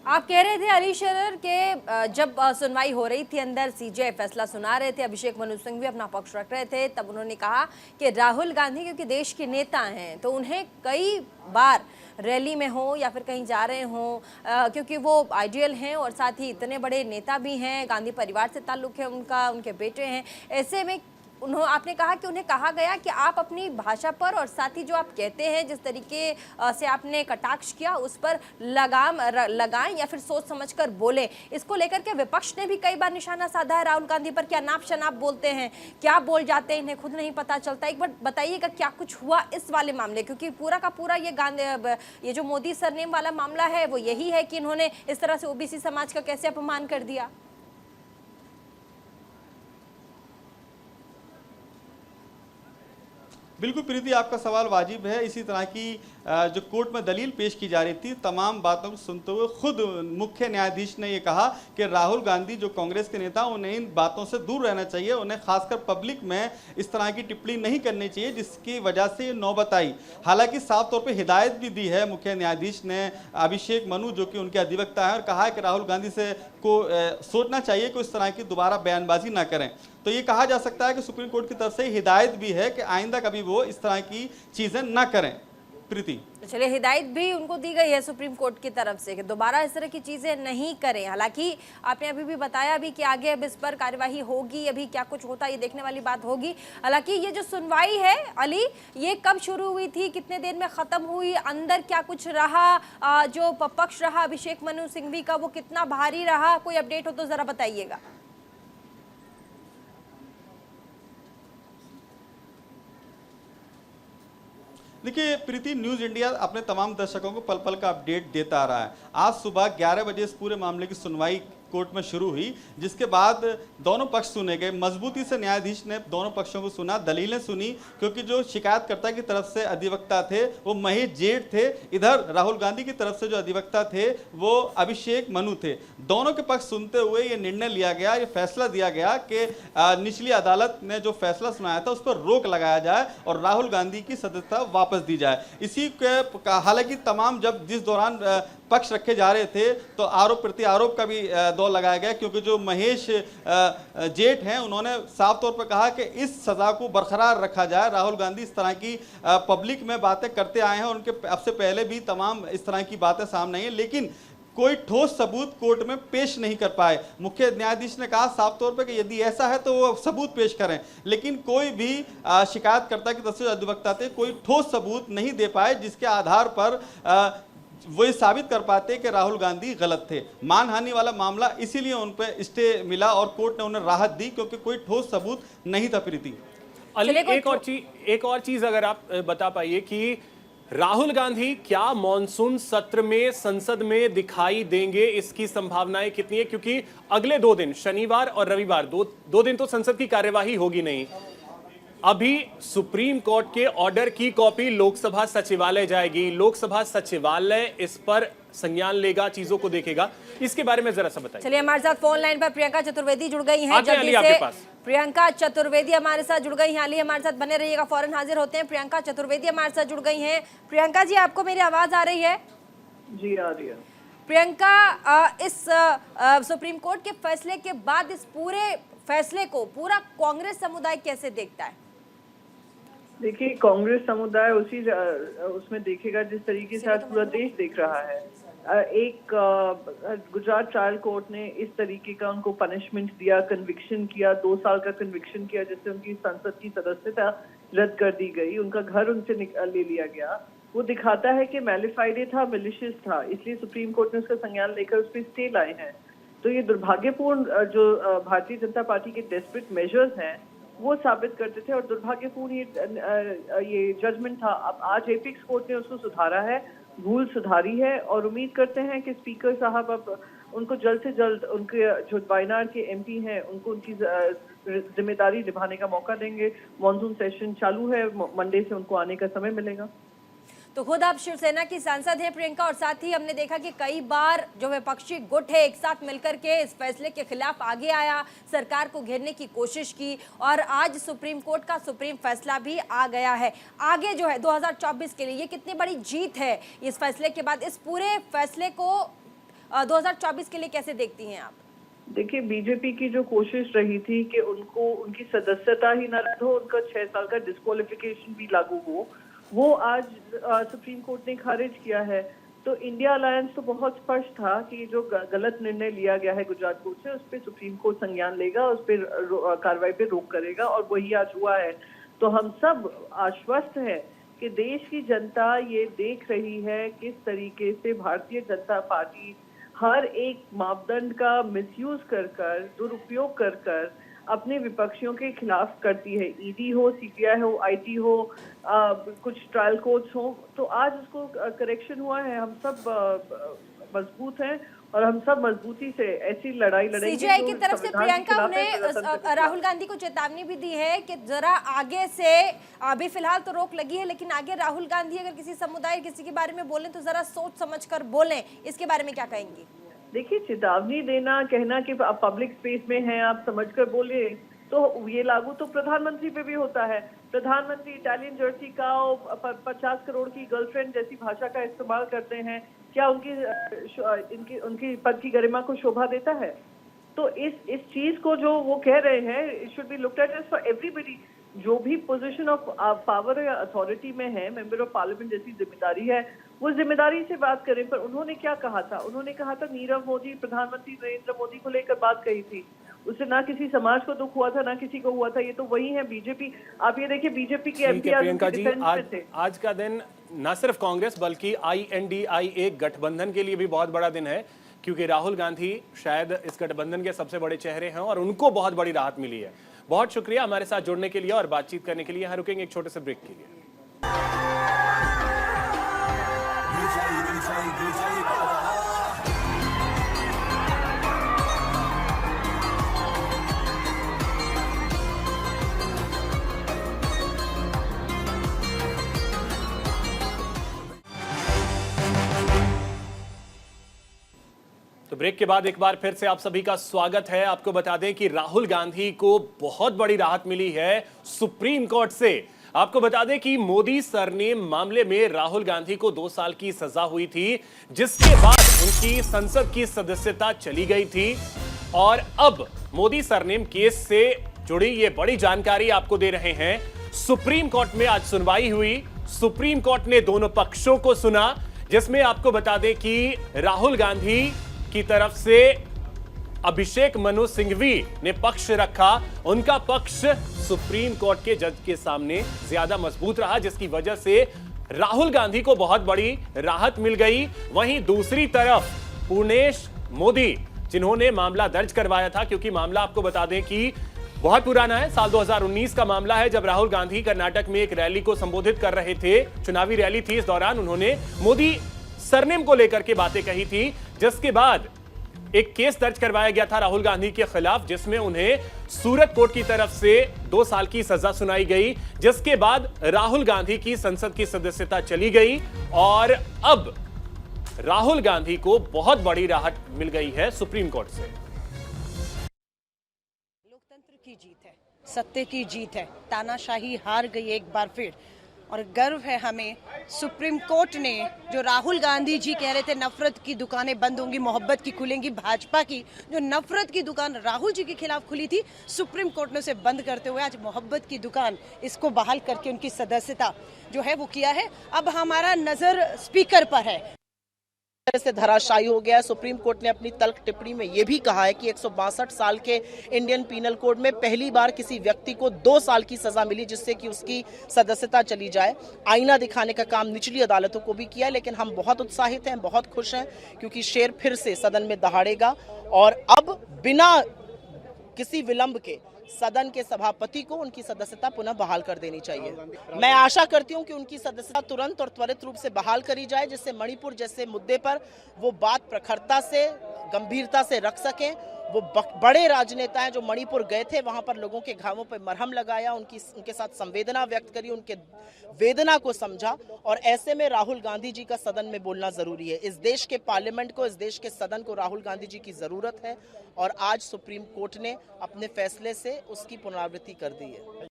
आप कह रहे थे अली शरर के जब सुनवाई हो रही थी अंदर, सीजेआई फैसला सुना रहे थे, अभिषेक मनु सिंह भी अपना पक्ष रख रहे थे, तब उन्होंने कहा कि राहुल गांधी क्योंकि देश के नेता हैं तो उन्हें कई बार रैली में हो या फिर कहीं जा रहे हों, क्योंकि वो आइडियल हैं और साथ ही इतने बड़े नेता भी हैं, गांधी परिवार से ताल्लुक़ है उनका, उनके बेटे हैं, ऐसे में आपने कहा कि उन्हें कहा गया कि आप अपनी भाषा पर और साथ ही जो आप कहते हैं, जिस तरीके से आपने कटाक्ष किया उस पर लगाम लगाएं या फिर सोच समझकर बोलें। इसको लेकर के विपक्ष ने भी कई बार निशाना साधा है राहुल गांधी पर, क्या नाप शनाप बोलते हैं, क्या बोल जाते हैं, इन्हें खुद नहीं पता चलता। एक बार बताइएगा क्या कुछ हुआ इस वाले मामले, क्योंकि पूरा का पूरा ये जो मोदी सरनेम वाला मामला है वो यही है कि इन्होंने इस तरह से ओबीसी समाज का कैसे अपमान कर दिया। बिल्कुल प्रीति, आपका सवाल वाजिब है। इसी तरह की जो कोर्ट में दलील पेश की जा रही थी, तमाम बातों को सुनते हुए खुद मुख्य न्यायाधीश ने ये कहा कि राहुल गांधी जो कांग्रेस के नेता, उन्हें इन बातों से दूर रहना चाहिए, उन्हें खासकर पब्लिक में इस तरह की टिप्पणी नहीं करनी चाहिए जिसकी वजह से ये नौबत आई। हालांकि साफ तौर पर हिदायत भी दी है मुख्य न्यायाधीश ने अभिषेक मनु जो कि उनके अधिवक्ता है, और कहा है कि राहुल गांधी से सोचना चाहिए कि इस तरह की दोबारा बयानबाजी ना करें। तो ये कहा जा सकता है कि सुप्रीम कोर्ट की तरफ से हिदायत भी है कि आइंदा कभी वो इस तरह की चीजें ना करें। प्रीति, चलिए, हिदायत भी उनको दी गई है सुप्रीम कोर्ट की तरफ से कि दोबारा इस तरह की चीजें नहीं करें। हालांकि आपने अभी भी बताया भी कि आगे अब इस पर कार्यवाही होगी, अभी क्या कुछ होता है ये देखने वाली बात होगी। हालांकि ये जो सुनवाई है अली, ये कब शुरू हुई थी, कितने देर में खत्म हुई, अंदर क्या कुछ रहा, जो पक्ष रहा अभिषेक मनु सिंघवी का वो कितना भारी रहा, कोई अपडेट हो तो जरा बताइएगा। देखिए प्रीति, न्यूज़ इंडिया अपने तमाम दर्शकों को पल पल का अपडेट देता आ रहा है। आज सुबह 11 बजे इस पूरे मामले की सुनवाई कोर्ट में शुरू हुई, जिसके बाद दोनों पक्ष सुने गए। मजबूती से न्यायाधीश ने दोनों पक्षों को सुना, दलीलें सुनी, क्योंकि जो शिकायतकर्ता की तरफ से अधिवक्ता थे वो महेश जेठ थे, इधर राहुल गांधी की तरफ से जो अधिवक्ता थे वो अभिषेक मनु थे। दोनों के पक्ष सुनते हुए ये निर्णय लिया गया, ये फैसला दिया गया कि निचली अदालत ने जो फैसला सुनाया था उस पर रोक लगाया जाए और राहुल गांधी की सदस्यता वापस दी जाए। इसी के हालांकि तमाम जब जिस दौरान पक्ष रखे जा रहे थे तो आरोप प्रत्यारोप का भी दौर लगाया गया, क्योंकि जो महेश जेठ हैं उन्होंने साफ तौर पर कहा कि इस सजा को बरकरार रखा जाए। राहुल गांधी इस तरह की पब्लिक में बातें करते आए हैं, उनके अब से पहले भी तमाम इस तरह की बातें सामने आई हैं, लेकिन कोई ठोस सबूत कोर्ट में पेश नहीं कर पाए। मुख्य न्यायाधीश ने कहा साफ तौर पर कि यदि ऐसा है तो वो सबूत पेश करें, लेकिन कोई भी शिकायतकर्ता की तरफ से अधिवक्ता थे कोई ठोस सबूत नहीं दे पाए जिसके आधार पर वो ये साबित कर पाते कि राहुल गांधी गलत थे। मानहानि वाला मामला इसीलिए उन पर स्टे मिला और कोर्ट ने उन्हें राहत दी, क्योंकि कोई ठोस सबूत नहीं था। प्रीति, एक और चीज अगर आप बता पाइए कि राहुल गांधी क्या मॉनसून सत्र में संसद में दिखाई देंगे, इसकी संभावनाएं कितनी है? क्योंकि अगले 2 दिन शनिवार और रविवार दो दिन तो संसद की कार्यवाही होगी नहीं। अभी सुप्रीम कोर्ट के ऑर्डर की कॉपी लोकसभा सचिवालय जाएगी, लोकसभा सचिवालय इस पर संज्ञान लेगा, चीजों को देखेगा। इसके बारे में जरा सा बताइए। चलिए, हमारे साथ फोन लाइन पर प्रियंका चतुर्वेदी जुड़ गई हैं जल्दी से। प्रियंका चतुर्वेदी हमारे साथ जुड़ गई हैं, अली हमारे साथ बने रहिएगा, फौरन हाजिर होते हैं। प्रियंका चतुर्वेदी हमारे साथ जुड़ गई हैं। प्रियंका जी, आपको मेरी आवाज आ रही है? जी आ रही है। प्रियंका, इस सुप्रीम कोर्ट के फैसले के बाद इस पूरे फैसले को पूरा कांग्रेस समुदाय कैसे देखता है? देखिए, कांग्रेस समुदाय उसमें देखेगा जिस तरीके से आज पूरा देश देख रहा है। एक गुजरात ट्रायल कोर्ट ने इस तरीके का उनको पनिशमेंट दिया, कन्विक्शन किया, 2 साल का कन्विक्शन किया, जिससे उनकी संसद की सदस्यता रद्द कर दी गई, उनका घर उनसे ले लिया गया। वो दिखाता है कि मैलिफाइडे था, मिलिशियस था, इसलिए सुप्रीम कोर्ट ने उसका संज्ञान लेकर उस पर स्टे लाए हैं। तो ये दुर्भाग्यपूर्ण जो भारतीय जनता पार्टी के डेस्परेट मेजर्स हैं वो साबित करते थे, और दुर्भाग्यपूर्ण ये जजमेंट था। अब आज एपेक्स कोर्ट ने उसको सुधारा है, भूल सुधारी है, और उम्मीद करते हैं कि स्पीकर साहब अब उनको जल्द से जल्द उनके जो वायनाड के एमपी हैं उनको उनकी जिम्मेदारी निभाने का मौका देंगे। मॉनसून सेशन चालू है, मंडे से उनको आने का समय मिलेगा। तो खुद आप शिवसेना की सांसद हैं प्रियंका, और साथ ही हमने देखा कि कई बार जो विपक्षी गुट है एक साथ मिलकर के इस फैसले के खिलाफ आगे आया, सरकार को घेरने की कोशिश की, और आज सुप्रीम कोर्ट का सुप्रीम फैसला भी आ गया है। आगे जो है 2024 के लिए ये कितनी बड़ी जीत है इस फैसले के बाद? इस पूरे फैसले को 2024 के लिए कैसे देखती हैं आप? देखिए, बीजेपी की जो कोशिश रही थी कि उनको उनकी सदस्यता ही न रद्द हो, उनका 6 साल का डिस्क्वालिफिकेशन भी लागू हो, वो आज सुप्रीम कोर्ट ने खारिज किया है। तो इंडिया अलायंस तो बहुत स्पष्ट था कि जो गलत निर्णय लिया गया है गुजरात कोर्ट से, उस पर सुप्रीम कोर्ट संज्ञान लेगा, उस पर कार्रवाई पे रोक करेगा, और वही आज हुआ है। तो हम सब आश्वस्त हैं कि देश की जनता ये देख रही है किस तरीके से भारतीय जनता पार्टी हर एक मापदंड का मिसयूज कर दुरुपयोग कर अपने विपक्षियों के खिलाफ करती है। ईडी हो, सीबीआई हो, आईटी हो, कुछ ट्रायल कोर्ट्स हो, तो आज उसको करेक्शन हुआ है। हम सब मजबूत हैं और हम सब मजबूती से ऐसी लड़ाई लड़ेंगे। सीजीआई की तरफ से प्रियंका ने राहुल गांधी को चेतावनी भी दी है कि जरा आगे से, अभी फिलहाल तो रोक लगी है, लेकिन आगे राहुल गांधी अगर किसी समुदाय किसी के बारे में बोलें तो जरा सोच समझ कर बोलें। इसके बारे में क्या कहेंगी? देखिए, चेतावनी देना, कहना कि आप पब्लिक स्पेस में हैं, आप समझकर बोलिए, तो ये लागू तो प्रधानमंत्री पे भी होता है। प्रधानमंत्री इटालियन जर्सी का 50 करोड़ की गर्लफ्रेंड जैसी भाषा का इस्तेमाल करते हैं, क्या उनकी पद की गरिमा को शोभा देता है? तो इस चीज को जो वो कह रहे हैं, it should be looked at as for everybody. जो भी पोजीशन ऑफ पावर या अथॉरिटी में है, मेंबर ऑफ पार्लियामेंट जैसी जिम्मेदारी है, वो जिम्मेदारी से बात करें। पर उन्होंने क्या कहा था? उन्होंने कहा था नीरव मोदी, प्रधानमंत्री नरेंद्र मोदी को लेकर बात कही थी, उससे ना किसी समाज को दुख हुआ था, ना किसी को हुआ था। ये तो वही है बीजेपी। आप ये देखिए, बीजेपी के एमपी प्रियंका जी, आज का दिन न सिर्फ कांग्रेस बल्कि INDIA गठबंधन के लिए भी बहुत बड़ा दिन है, क्योंकि राहुल गांधी शायद इस गठबंधन के सबसे बड़े चेहरे हैं और उनको बहुत बड़ी राहत मिली है। बहुत शुक्रिया हमारे साथ जुड़ने के लिए और बातचीत करने के लिए। यहाँ रुकेंगे एक छोटे से ब्रेक के लिए। तो ब्रेक के बाद एक बार फिर से आप सभी का स्वागत है। आपको बता दें कि राहुल गांधी को बहुत बड़ी राहत मिली है सुप्रीम कोर्ट से। आपको बता दें कि मोदी सरनेम मामले में राहुल गांधी को 2 साल की सजा हुई थी, जिसके बाद उनकी संसद की सदस्यता चली गई थी। और अब मोदी सरनेम केस से जुड़ी ये बड़ी जानकारी आपको दे रहे हैं। सुप्रीम कोर्ट में आज सुनवाई हुई। सुप्रीम कोर्ट ने दोनों पक्षों को सुना, जिसमें आपको बता दें कि राहुल गांधी की तरफ से अभिषेक मनु सिंघवी ने पक्ष रखा। उनका पक्ष सुप्रीम कोर्ट के जज के सामने ज्यादा मजबूत रहा, जिसकी वजह से राहुल गांधी को बहुत बड़ी राहत मिल गई। वहीं दूसरी तरफ पूर्णेश मोदी, जिन्होंने मामला दर्ज करवाया था, क्योंकि मामला आपको बता दें कि बहुत पुराना है, साल 2019 का मामला है, जब राहुल गांधी कर्नाटक में एक रैली को संबोधित कर रहे थे, चुनावी रैली थी। इस दौरान उन्होंने मोदी सरनेम को लेकर के बातें कही थी, जिसके बाद एक केस दर्ज करवाया गया था राहुल गांधी के खिलाफ, जिसमें उन्हें सूरत कोर्ट की तरफ से 2 साल की सजा सुनाई गई। जिसके बाद राहुल गांधी की संसद की सदस्यता चली गई और अब राहुल गांधी को बहुत बड़ी राहत मिल गई है सुप्रीम कोर्ट से। लोकतंत्र की जीत है, सत्य की जीत है, तानाशाही हार गई एक बार फिर। और गर्व है हमें, सुप्रीम कोर्ट ने जो राहुल गांधी जी कह रहे थे नफरत की दुकानें बंद होंगी, मोहब्बत की खुलेंगी, भाजपा की जो नफरत की दुकान राहुल जी के खिलाफ खुली थी, सुप्रीम कोर्ट ने उसे बंद करते हुए आज मोहब्बत की दुकान इसको बहाल करके उनकी सदस्यता जो है वो किया है। अब हमारा नजर स्पीकर पर है। से धराशायी हो गया। सुप्रीम कोर्ट ने अपनी तल्ख टिप्पणी में यह भी कहा है कि 162 साल के इंडियन पीनल कोड में पहली बार किसी व्यक्ति को 2 साल की सजा मिली, जिससे कि उसकी सदस्यता चली जाए। आईना दिखाने का काम निचली अदालतों को भी किया, लेकिन हम बहुत उत्साहित हैं, बहुत खुश हैं, क्योंकि शेर फिर से सदन में दहाड़ेगा और अब बिना किसी विलंब के सदन के सभापति को उनकी सदस्यता पुनः बहाल कर देनी चाहिए। मैं आशा करती हूं कि उनकी सदस्यता तुरंत और त्वरित रूप से बहाल करी जाए, जिससे मणिपुर जैसे मुद्दे पर वो बात प्रखरता से, गंभीरता से रख सकें। वो बड़े राजनेता हैं जो मणिपुर गए थे, वहां पर लोगों के घावों पर मरहम लगाया, उनके साथ संवेदना व्यक्त करी, उनके वेदना को समझा। और ऐसे में राहुल गांधी जी का सदन में बोलना जरूरी है। इस देश के पार्लियामेंट को, इस देश के सदन को राहुल गांधी जी की जरूरत है और आज सुप्रीम कोर्ट ने अपने फैसले से उसकी पुनरावृत्ति कर दी है।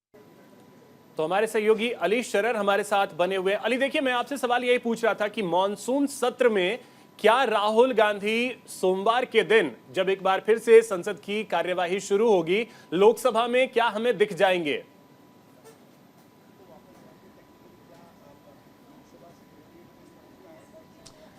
तो हमारे सहयोगी अली शरर हमारे साथ बने हुए। अली, देखिए, मैं आपसे सवाल यही पूछ रहा था कि मॉनसून सत्र में क्या राहुल गांधी सोमवार के दिन, जब एक बार फिर से संसद की कार्यवाही शुरू होगी, लोकसभा में क्या हमें दिख जाएंगे?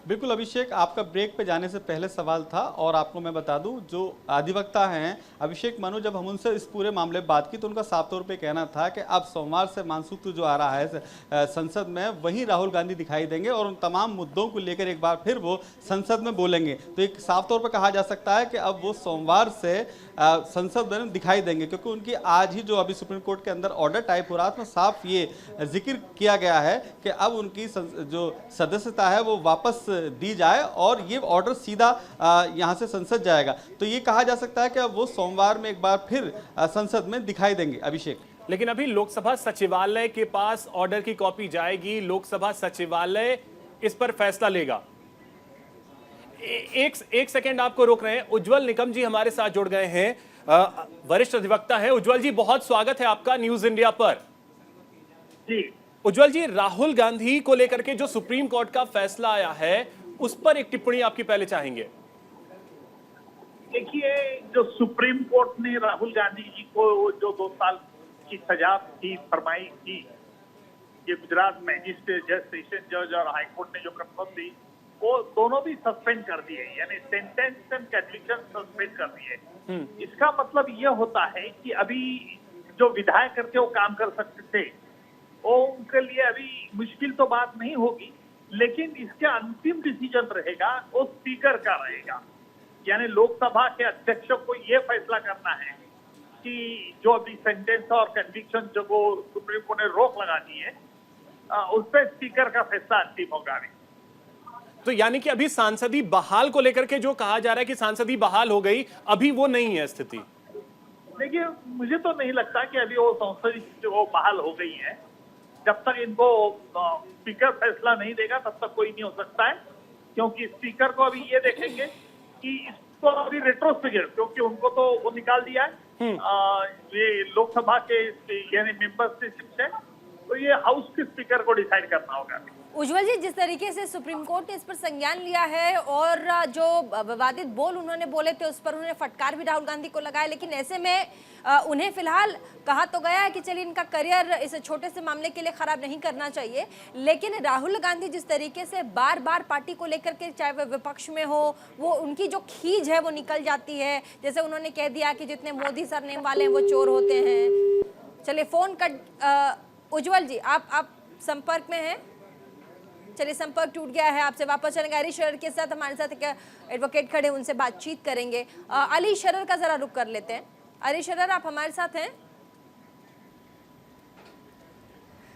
बिल्कुल अभिषेक, आपका ब्रेक पे जाने से पहले सवाल था और आपको मैं बता दूं, जो अधिवक्ता हैं अभिषेक मनु, जब हम उनसे इस पूरे मामले में बात की तो उनका साफ तौर पे कहना था कि अब सोमवार से मानसून जो आ रहा है संसद में, वहीं राहुल गांधी दिखाई देंगे और उन तमाम मुद्दों को लेकर एक बार फिर वो संसद में बोलेंगे। तो एक साफ तौर पर कहा जा सकता है कि अब वो सोमवार से संसद में दिखाई देंगे, क्योंकि उनकी आज ही जो अभी सुप्रीम कोर्ट के अंदर ऑर्डर टाइप हो रहा है उसमें साफ ये जिक्र किया गया है कि अब उनकी जो सदस्यता है वो वापस दी जाए और ये ऑर्डर सीधा यहाँ से संसद जाएगा। तो ये कहा जा सकता है कि अब वो सोमवार में एक बार फिर संसद में दिखाई देंगे। अभिषेक, लेकिन अभी लोकसभा सचिवालय के पास ऑर्डर की कॉपी जाएगी, लोकसभा सचिवालय इस पर फैसला लेगा। एक सेकेंड आपको रोक रहे हैं। उज्जवल निकम जी हमारे साथ जुड़ गए हैं, वरिष्ठ अधिवक्ता है। उज्जवल जी, बहुत स्वागत है आपका न्यूज इंडिया पर। जी उज्जवल जी, राहुल गांधी को लेकर के जो सुप्रीम कोर्ट का फैसला आया है, उस पर एक टिप्पणी आपकी पहले चाहेंगे। देखिए, जो सुप्रीम कोर्ट ने राहुल गांधी जी को जो 2 साल की सजा थी फरमाई थी, ये गुजरात मैजिस्ट्रेट जज, सेशन जज और हाईकोर्ट ने जो कसम दी, वो दोनों भी सस्पेंड कर दिए, यानी सेंटेंस एंड कन्विक्शन सस्पेंड कर दिए। इसका मतलब ये होता है कि अभी जो विधायक करके वो काम कर सकते थे, वो उनके लिए अभी मुश्किल तो बात नहीं होगी, लेकिन इसका अंतिम डिसीजन रहेगा वो स्पीकर का रहेगा। यानी लोकसभा के अध्यक्ष को ये फैसला करना है कि जो अभी सेंटेंस और कन्विक्शन जो वो सुप्रीम कोर्ट ने रोक लगा दी है, उस पर स्पीकर का फैसला अंतिम होगा। तो यानी कि अभी सांसदी बहाल को लेकर के जो कहा जा रहा है कि सांसदी बहाल हो गई, अभी वो नहीं है स्थिति। देखिए, मुझे तो नहीं लगता कि अभी वो संसदी जो बहाल हो गई है। जब तक इनको स्पीकर फैसला नहीं देगा तब तक कोई नहीं हो सकता है, क्योंकि स्पीकर को अभी ये देखेंगे कि इसको अभी रेट्रोस्पेक्टिव, क्योंकि उनको तो वो निकाल दिया है ये लोकसभा के यानी मेंबरशिप से, तो ये हाउस के स्पीकर को डिसाइड करना होगा। उज्जवल जी, जिस तरीके से सुप्रीम कोर्ट ने इस पर संज्ञान लिया है और जो विवादित बोल उन्होंने बोले थे उस पर उन्होंने फटकार भी राहुल गांधी को लगाया, लेकिन ऐसे में उन्हें फिलहाल कहा तो गया है कि चलिए इनका करियर इस छोटे से मामले के लिए खराब नहीं करना चाहिए, लेकिन राहुल गांधी जिस तरीके से बार बार पार्टी को लेकर के चाहे वह विपक्ष में हो, वो उनकी जो खींच है वो निकल जाती है। जैसे उन्होंने कह दिया कि जितने मोदी सरनेम वाले हैं वो चोर होते हैं। चलिए फोन कट, उज्जवल जी आप संपर्क में हैं? चलिए संपर्क टूट गया है, आपसे वापस चलेंगे। अली शरर के साथ हमारे साथ एक एडवोकेट खड़े, उनसे बातचीत करेंगे। अली शरर का जरा रुख कर लेते हैं। अली शरर, आप हमारे साथ हैं?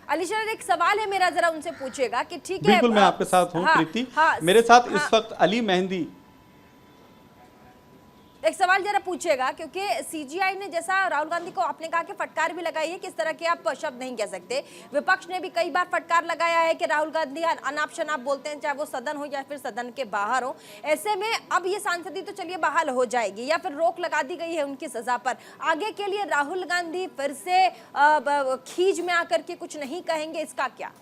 अली शरर, एक सवाल है मेरा, जरा उनसे पूछिएगा कि ठीक है। बिल्कुल, मैं आपके साथ हूँ प्रीति। मेरे साथ इस वक्त अली मेहंदी। एक सवाल जरा पूछेगा, क्योंकि सीजीआई ने, जैसा राहुल गांधी को आपने कहा कि फटकार भी लगाई है, किस तरह के आप शब्द नहीं कह सकते, विपक्ष ने भी कई बार फटकार लगाया है कि राहुल गांधी अनाप शनाप बोलते हैं, चाहे वो सदन हो या फिर सदन के बाहर हो। ऐसे में अब ये सांसदी तो चलिए बहाल हो जाएगी या फिर रोक लगा दी गई है उनकी सजा पर, आगे के लिए राहुल गांधी फिर से खींच में आकर के कुछ नहीं कहेंगे, इसका क्या?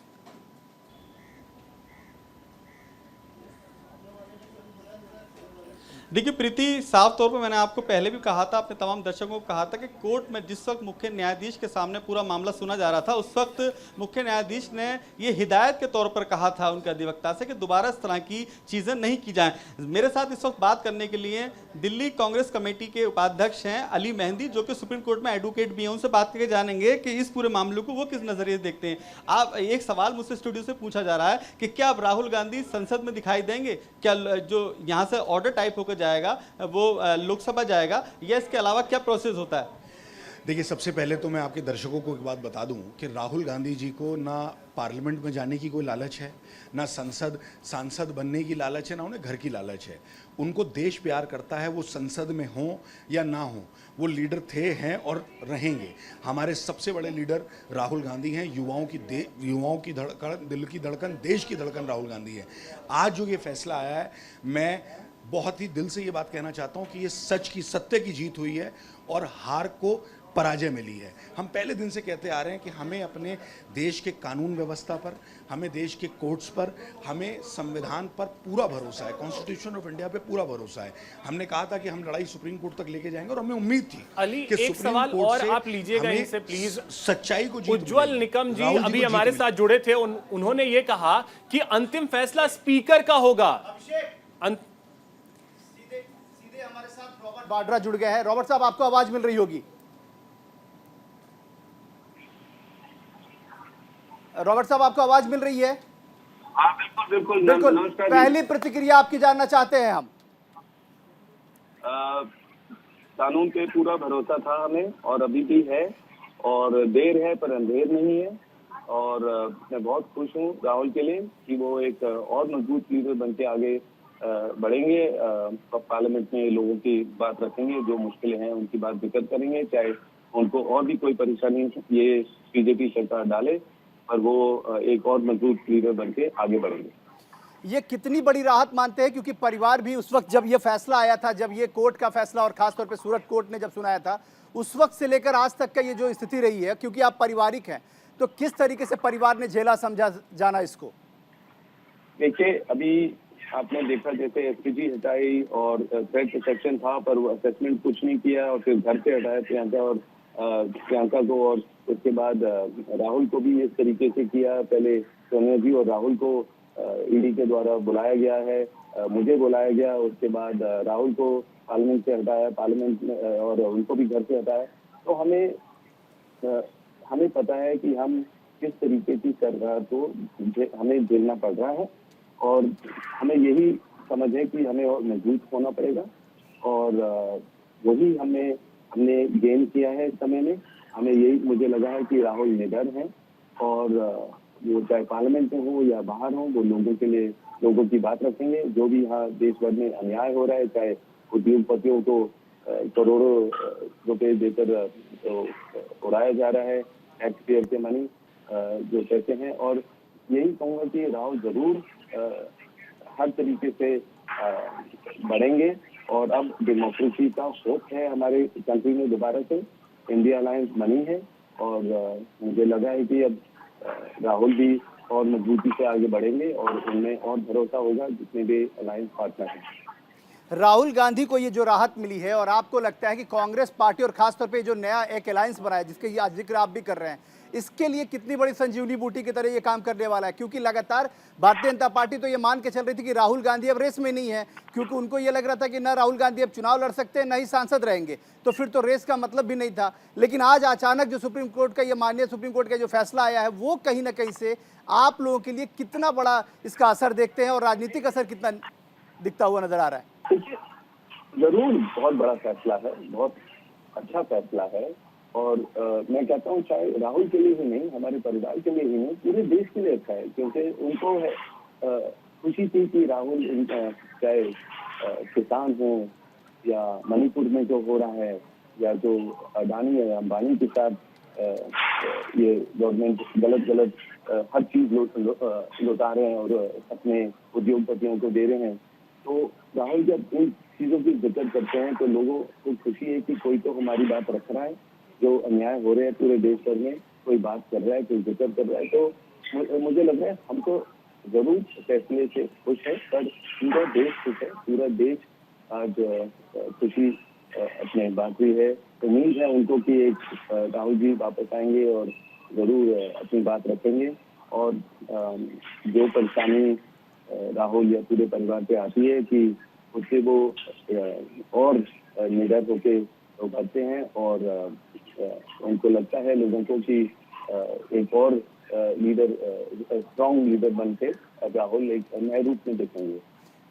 देखिए प्रीति, साफ तौर पर मैंने आपको पहले भी कहा था, अपने तमाम दर्शकों को कहा था कि कोर्ट में जिस वक्त मुख्य न्यायाधीश के सामने पूरा मामला सुना जा रहा था, उस वक्त मुख्य न्यायाधीश ने ये हिदायत के तौर पर कहा था उनके अधिवक्ता से कि दोबारा इस तरह की चीज़ें नहीं की जाएं। मेरे साथ इस वक्त बात करने के लिए दिल्ली कांग्रेस कमेटी के उपाध्यक्ष हैं अली मेहंदी, जो कि सुप्रीम कोर्ट में एडवोकेट भी हैं। उनसे बात करके जानेंगे कि इस पूरे मामले को वो किस नज़रिए से देखते हैं। आप, एक सवाल मुझसे स्टूडियो से पूछा जा रहा है कि क्या अब राहुल गांधी संसद में दिखाई देंगे? क्या जो यहाँ से ऑर्डर टाइप होकर जाएगा वो लोकसभा जाएगा, या इसके अलावा क्या प्रोसेस होता है? देखिए, सबसे पहले तो मैं आपके दर्शकों को एक बात बता दूं कि राहुल गांधी जी को ना पार्लियामेंट में जाने की कोई लालच है, ना सांसद बनने की लालच है, ना उन्हें घर की लालच है। उनको देश प्यार करता है, वो संसद में हो या ना हो, वो लीडर थे, हैं और रहेंगे। हमारे सबसे बड़े लीडर राहुल गांधी हैं। युवाओं की धड़कन, दिल की धड़कन, देश की धड़कन राहुल गांधी है। आज जो ये फैसला आया है, मैं बहुत ही दिल से ये बात कहना चाहता हूँ कि ये सत्य की जीत हुई है और हार को पराजय मिली है। हम पहले दिन से कहते आ रहे हैं कि हमें अपने देश के कानून व्यवस्था पर, हमें देश के कोर्ट्स पर, हमें संविधान पर पूरा भरोसा है, कॉन्स्टिट्यूशन ऑफ इंडिया पे पूरा भरोसा है। हमने कहा था कि हम लड़ाई सुप्रीम कोर्ट तक लेके जाएंगे और हमें उम्मीद थी अली, एक सवाल और आप लीजिएगा इनसे प्लीज। सच्चाई को जीत। उज्जवल निकम जी अभी हमारे साथ जुड़े थे, उन्होंने ये कहा कि अंतिम फैसला स्पीकर का होगा। सीधे हमारे साथ रॉबर्ट बाड्रा जुड़ गए हैं। रॉबर्ट साहब, आपको आवाज मिल रही होगी। रॉबर्ट साहब, आपको आवाज मिल रही है? हाँ, बिल्कुल। पहली प्रतिक्रिया आपकी जानना चाहते हैं हम। कानून पे पूरा भरोसा था हमें और अभी भी है, और देर है पर अंधेर नहीं है। और मैं बहुत खुश हूँ राहुल के लिए कि वो एक और मजबूत लीडर बन के आगे बढ़ेंगे। पार्लियामेंट में लोगों की बात रखेंगे, जो मुश्किलें हैं उनकी बात जिक्र करेंगे, चाहे उनको और भी कोई परेशानी ये बीजेपी सरकार डाले, और वो एक और मजबूत लीडर बन के आगे बढ़ेंगे। ये कितनी बड़ी राहत मानते हैं, क्योंकि परिवार भी उस वक्त जब ये फैसला आया था, जब ये कोर्ट का फैसला और खासतौर पे सूरत कोर्ट ने जब सुनाया था, उस वक्त से लेकर आज तक का ये जो स्थिति रही है, क्योंकि आप पारिवारिक हैं, तो किस तरीके से परिवार ने झेला समझा जाना इसको? देखिए, अभी आपने देखा जैसे एसपीजी हटाई और थ्रेट सेक्शन था, पर वो असेसमेंट कुछ नहीं किया और फिर घर से हटाया प्रियंका को, और उसके बाद राहुल को भी इस तरीके से किया। पहले सोनिया जी और राहुल को ईडी के द्वारा बुलाया गया है, मुझे बुलाया गया, उसके बाद राहुल को पार्लियामेंट से हटाया, पार्लियामेंट में, और उनको भी घर से हटाया। तो हमें पता है कि हम किस तरीके की सरकार को हमें झेलना पड़ रहा है, और हमें यही समझ है कि हमें और मजबूत होना पड़ेगा, और वही हमने गेन किया है इस समय में। हमें यही मुझे लगा है कि राहुल निडर हैं, और वो चाहे पार्लियामेंट में हो या बाहर हो, वो लोगों के लिए लोगों की बात रखेंगे। जो भी यहाँ देश भर में अन्याय हो रहा है, चाहे उद्योगपतियों को करोड़ों रुपए देकर उड़ाया जा रहा है, टैक्स पेयर के मनी जो पैसे हैं, और यही कहूँगा कि राहुल जरूर हर तरीके से बढ़ेंगे और अब डेमोक्रेसी का होप है हमारे कंट्री में दोबारा से। इंडिया अलायंस बनी है और मुझे लगा है कि अब राहुल भी और मजबूती से आगे बढ़ेंगे और उनमें और भरोसा होगा जितने भी अलायंस पार्टनर हैं। राहुल गांधी को ये जो राहत मिली है और आपको लगता है कि कांग्रेस पार्टी और खासतौर पे जो नया एक अलायंस बना है जिसके ये जिक्र आप भी कर रहे हैं, इसके लिए कितनी बड़ी संजीवनी बूटी की तरह ये काम करने वाला है? क्योंकि लगातार भारतीय जनता पार्टी तो ये मान के चल रही थी कि राहुल गांधी अब रेस में नहीं है, क्योंकि उनको ये लग रहा था कि ना राहुल गांधी अब चुनाव लड़ सकते हैं ना ही सांसद रहेंगे, तो फिर तो रेस का मतलब भी नहीं था। लेकिन आज अचानक जो सुप्रीम कोर्ट का ये माननीय सुप्रीम कोर्ट का जो फैसला आया है वो कहीं ना कहीं से आप लोगों के लिए कितना बड़ा इसका असर देखते हैं और राजनीतिक असर कितना दिखता हुआ नजर आ रहा है? जरूर बहुत बड़ा फैसला है, बहुत अच्छा फैसला है और मैं कहता हूँ चाहे राहुल के लिए ही नहीं, हमारे परिवार के लिए ही नहीं, पूरे देश के लिए अच्छा है। क्योंकि उनको है खुशी थी कि राहुल चाहे किसान हो या मणिपुर में जो हो रहा है या जो अडानी या अंबानी के साथ ये गवर्नमेंट गलत हर चीज लौटा रहे हैं और अपने उद्योगपतियों को दे रहे हैं, तो राहुल जब इन चीजों की जिक्र करते हैं तो लोगों को खुशी है कि कोई तो हमारी बात रख रहा है। जो अन्याय हो रहे हैं पूरे देश भर में कोई बात कर रहा है, कोई जिक्र कर रहा है, तो मुझे लग रहा है हम तो जरूर फैसले से खुश है, पर पूरा देश खुश है। पूरा देश आज खुशी अपने बात हुई है। उम्मीद है उनको कि एक राहुल जी वापस आएंगे और जरूर अपनी बात रखेंगे और जो परेशानी राहुल या पूरे परिवार पे आती है कि उससे वो और निडर होके उभरते हैं और उनको लगता है लोगों को कि एक और लीडर, स्ट्रॉन्ग लीडर बनके राहुल एक नए रूप में दिखेंगे।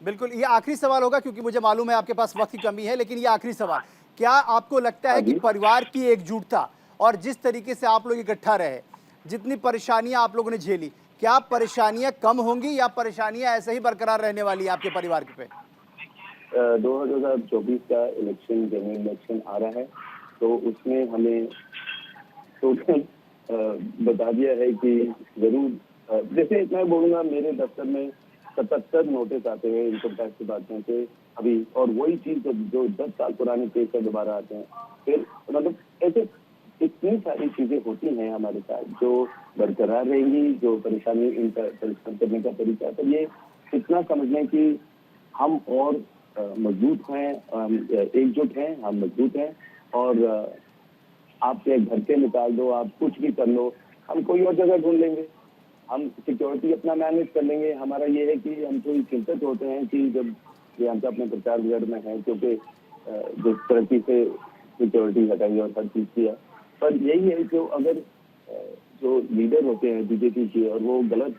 बिल्कुल, ये आखिरी सवाल होगा क्योंकि मुझे मालूम है आपके पास वक्त की कमी है, लेकिन ये आखिरी सवाल, क्या आपको लगता है कि परिवार की एकजुटता और जिस तरीके से आप लोग इकट्ठा रहे, जितनी परेशानियां आप लोगों ने झेली, क्या परेशानियां कम होंगी या परेशानियां ऐसे ही बरकरार रहने वाली है आपके परिवार पे? 2024 का इलेक्शन, जनरल इलेक्शन आ रहा है, तो उसमें हमें टोटल बता दिया है कि जरूर, जैसे मैं बोलूँगा मेरे दफ्तर में 77 नोटिस आते हैं इनकम टैक्स के बातों से अभी, और वही चीज जो 10 साल पुराने केस का दोबारा आते हैं, फिर मतलब ऐसे इतनी सारी चीजें होती हैं हमारे साथ जो बरकरार रहेंगी, जो परेशानी इनका परिश्रम करने का तरीका है। तो ये इतना समझने की हम और मजबूत हैं, एकजुट हैं, हम मजबूत हैं और आप चाहे घर से निकाल दो, आप कुछ भी कर लो, हम कोई और जगह ढूंढ लेंगे, हम सिक्योरिटी अपना मैनेज कर लेंगे। हमारा ये है कि हम थोड़ी चिंतित होते हैं कि जब ये हम अपने प्रचार विचार में है, क्योंकि जिस तरक्की से सिक्योरिटी हटाई और हर चीज किया, पर यही है कि अगर जो लीडर होते हैं बीजेपी के और वो गलत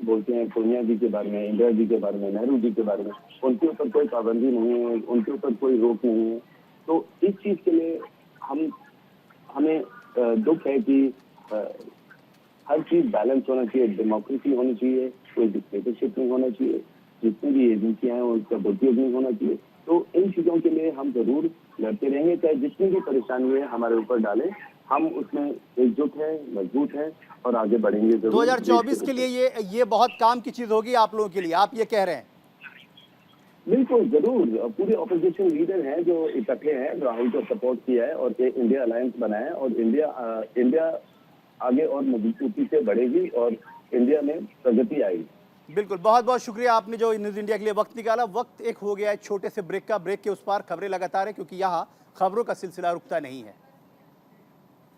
बोलते हैं सोनिया जी के बारे में, इंदिरा जी के बारे में, नेहरू जी के बारे में, उनके ऊपर कोई पाबंदी नहीं है, उनके ऊपर कोई रोक नहीं है, तो इस चीज के लिए हमें दुख है कि हर चीज बैलेंस होना चाहिए, डेमोक्रेसी होनी चाहिए, कोई डिक्टेटरशिप नहीं होना चाहिए, जितनी भी एजेंसियां हैं उनका दुरुपयोग नहीं होना चाहिए। तो इन चीजों के लिए हम जरूर लड़ते रहेंगे, चाहे जितनी भी परेशानी है हमारे ऊपर डालें, हम उसमें एकजुट हैं, मजबूत हैं और आगे बढ़ेंगे जरूर। 2024 के लिए ये बहुत काम की चीज होगी आप लोगों के लिए, आप ये कह रहे हैं? बिल्कुल जरूर, पूरे ऑपोजिशन लीडर हैं जो इकट्ठे हैं, राहुल को सपोर्ट किया है और इंडिया अलायंस बनाया और इंडिया आगे और मजबूती से बढ़ेगी और इंडिया में प्रगति आएगी। बिल्कुल, बहुत बहुत शुक्रिया आपने जो न्यूज इंडिया के लिए वक्त निकाला। वक्त एक हो गया है छोटे से ब्रेक का, ब्रेक के उस पार खबरें लगातार है क्योंकि यहाँ खबरों का सिलसिला रुकता नहीं है।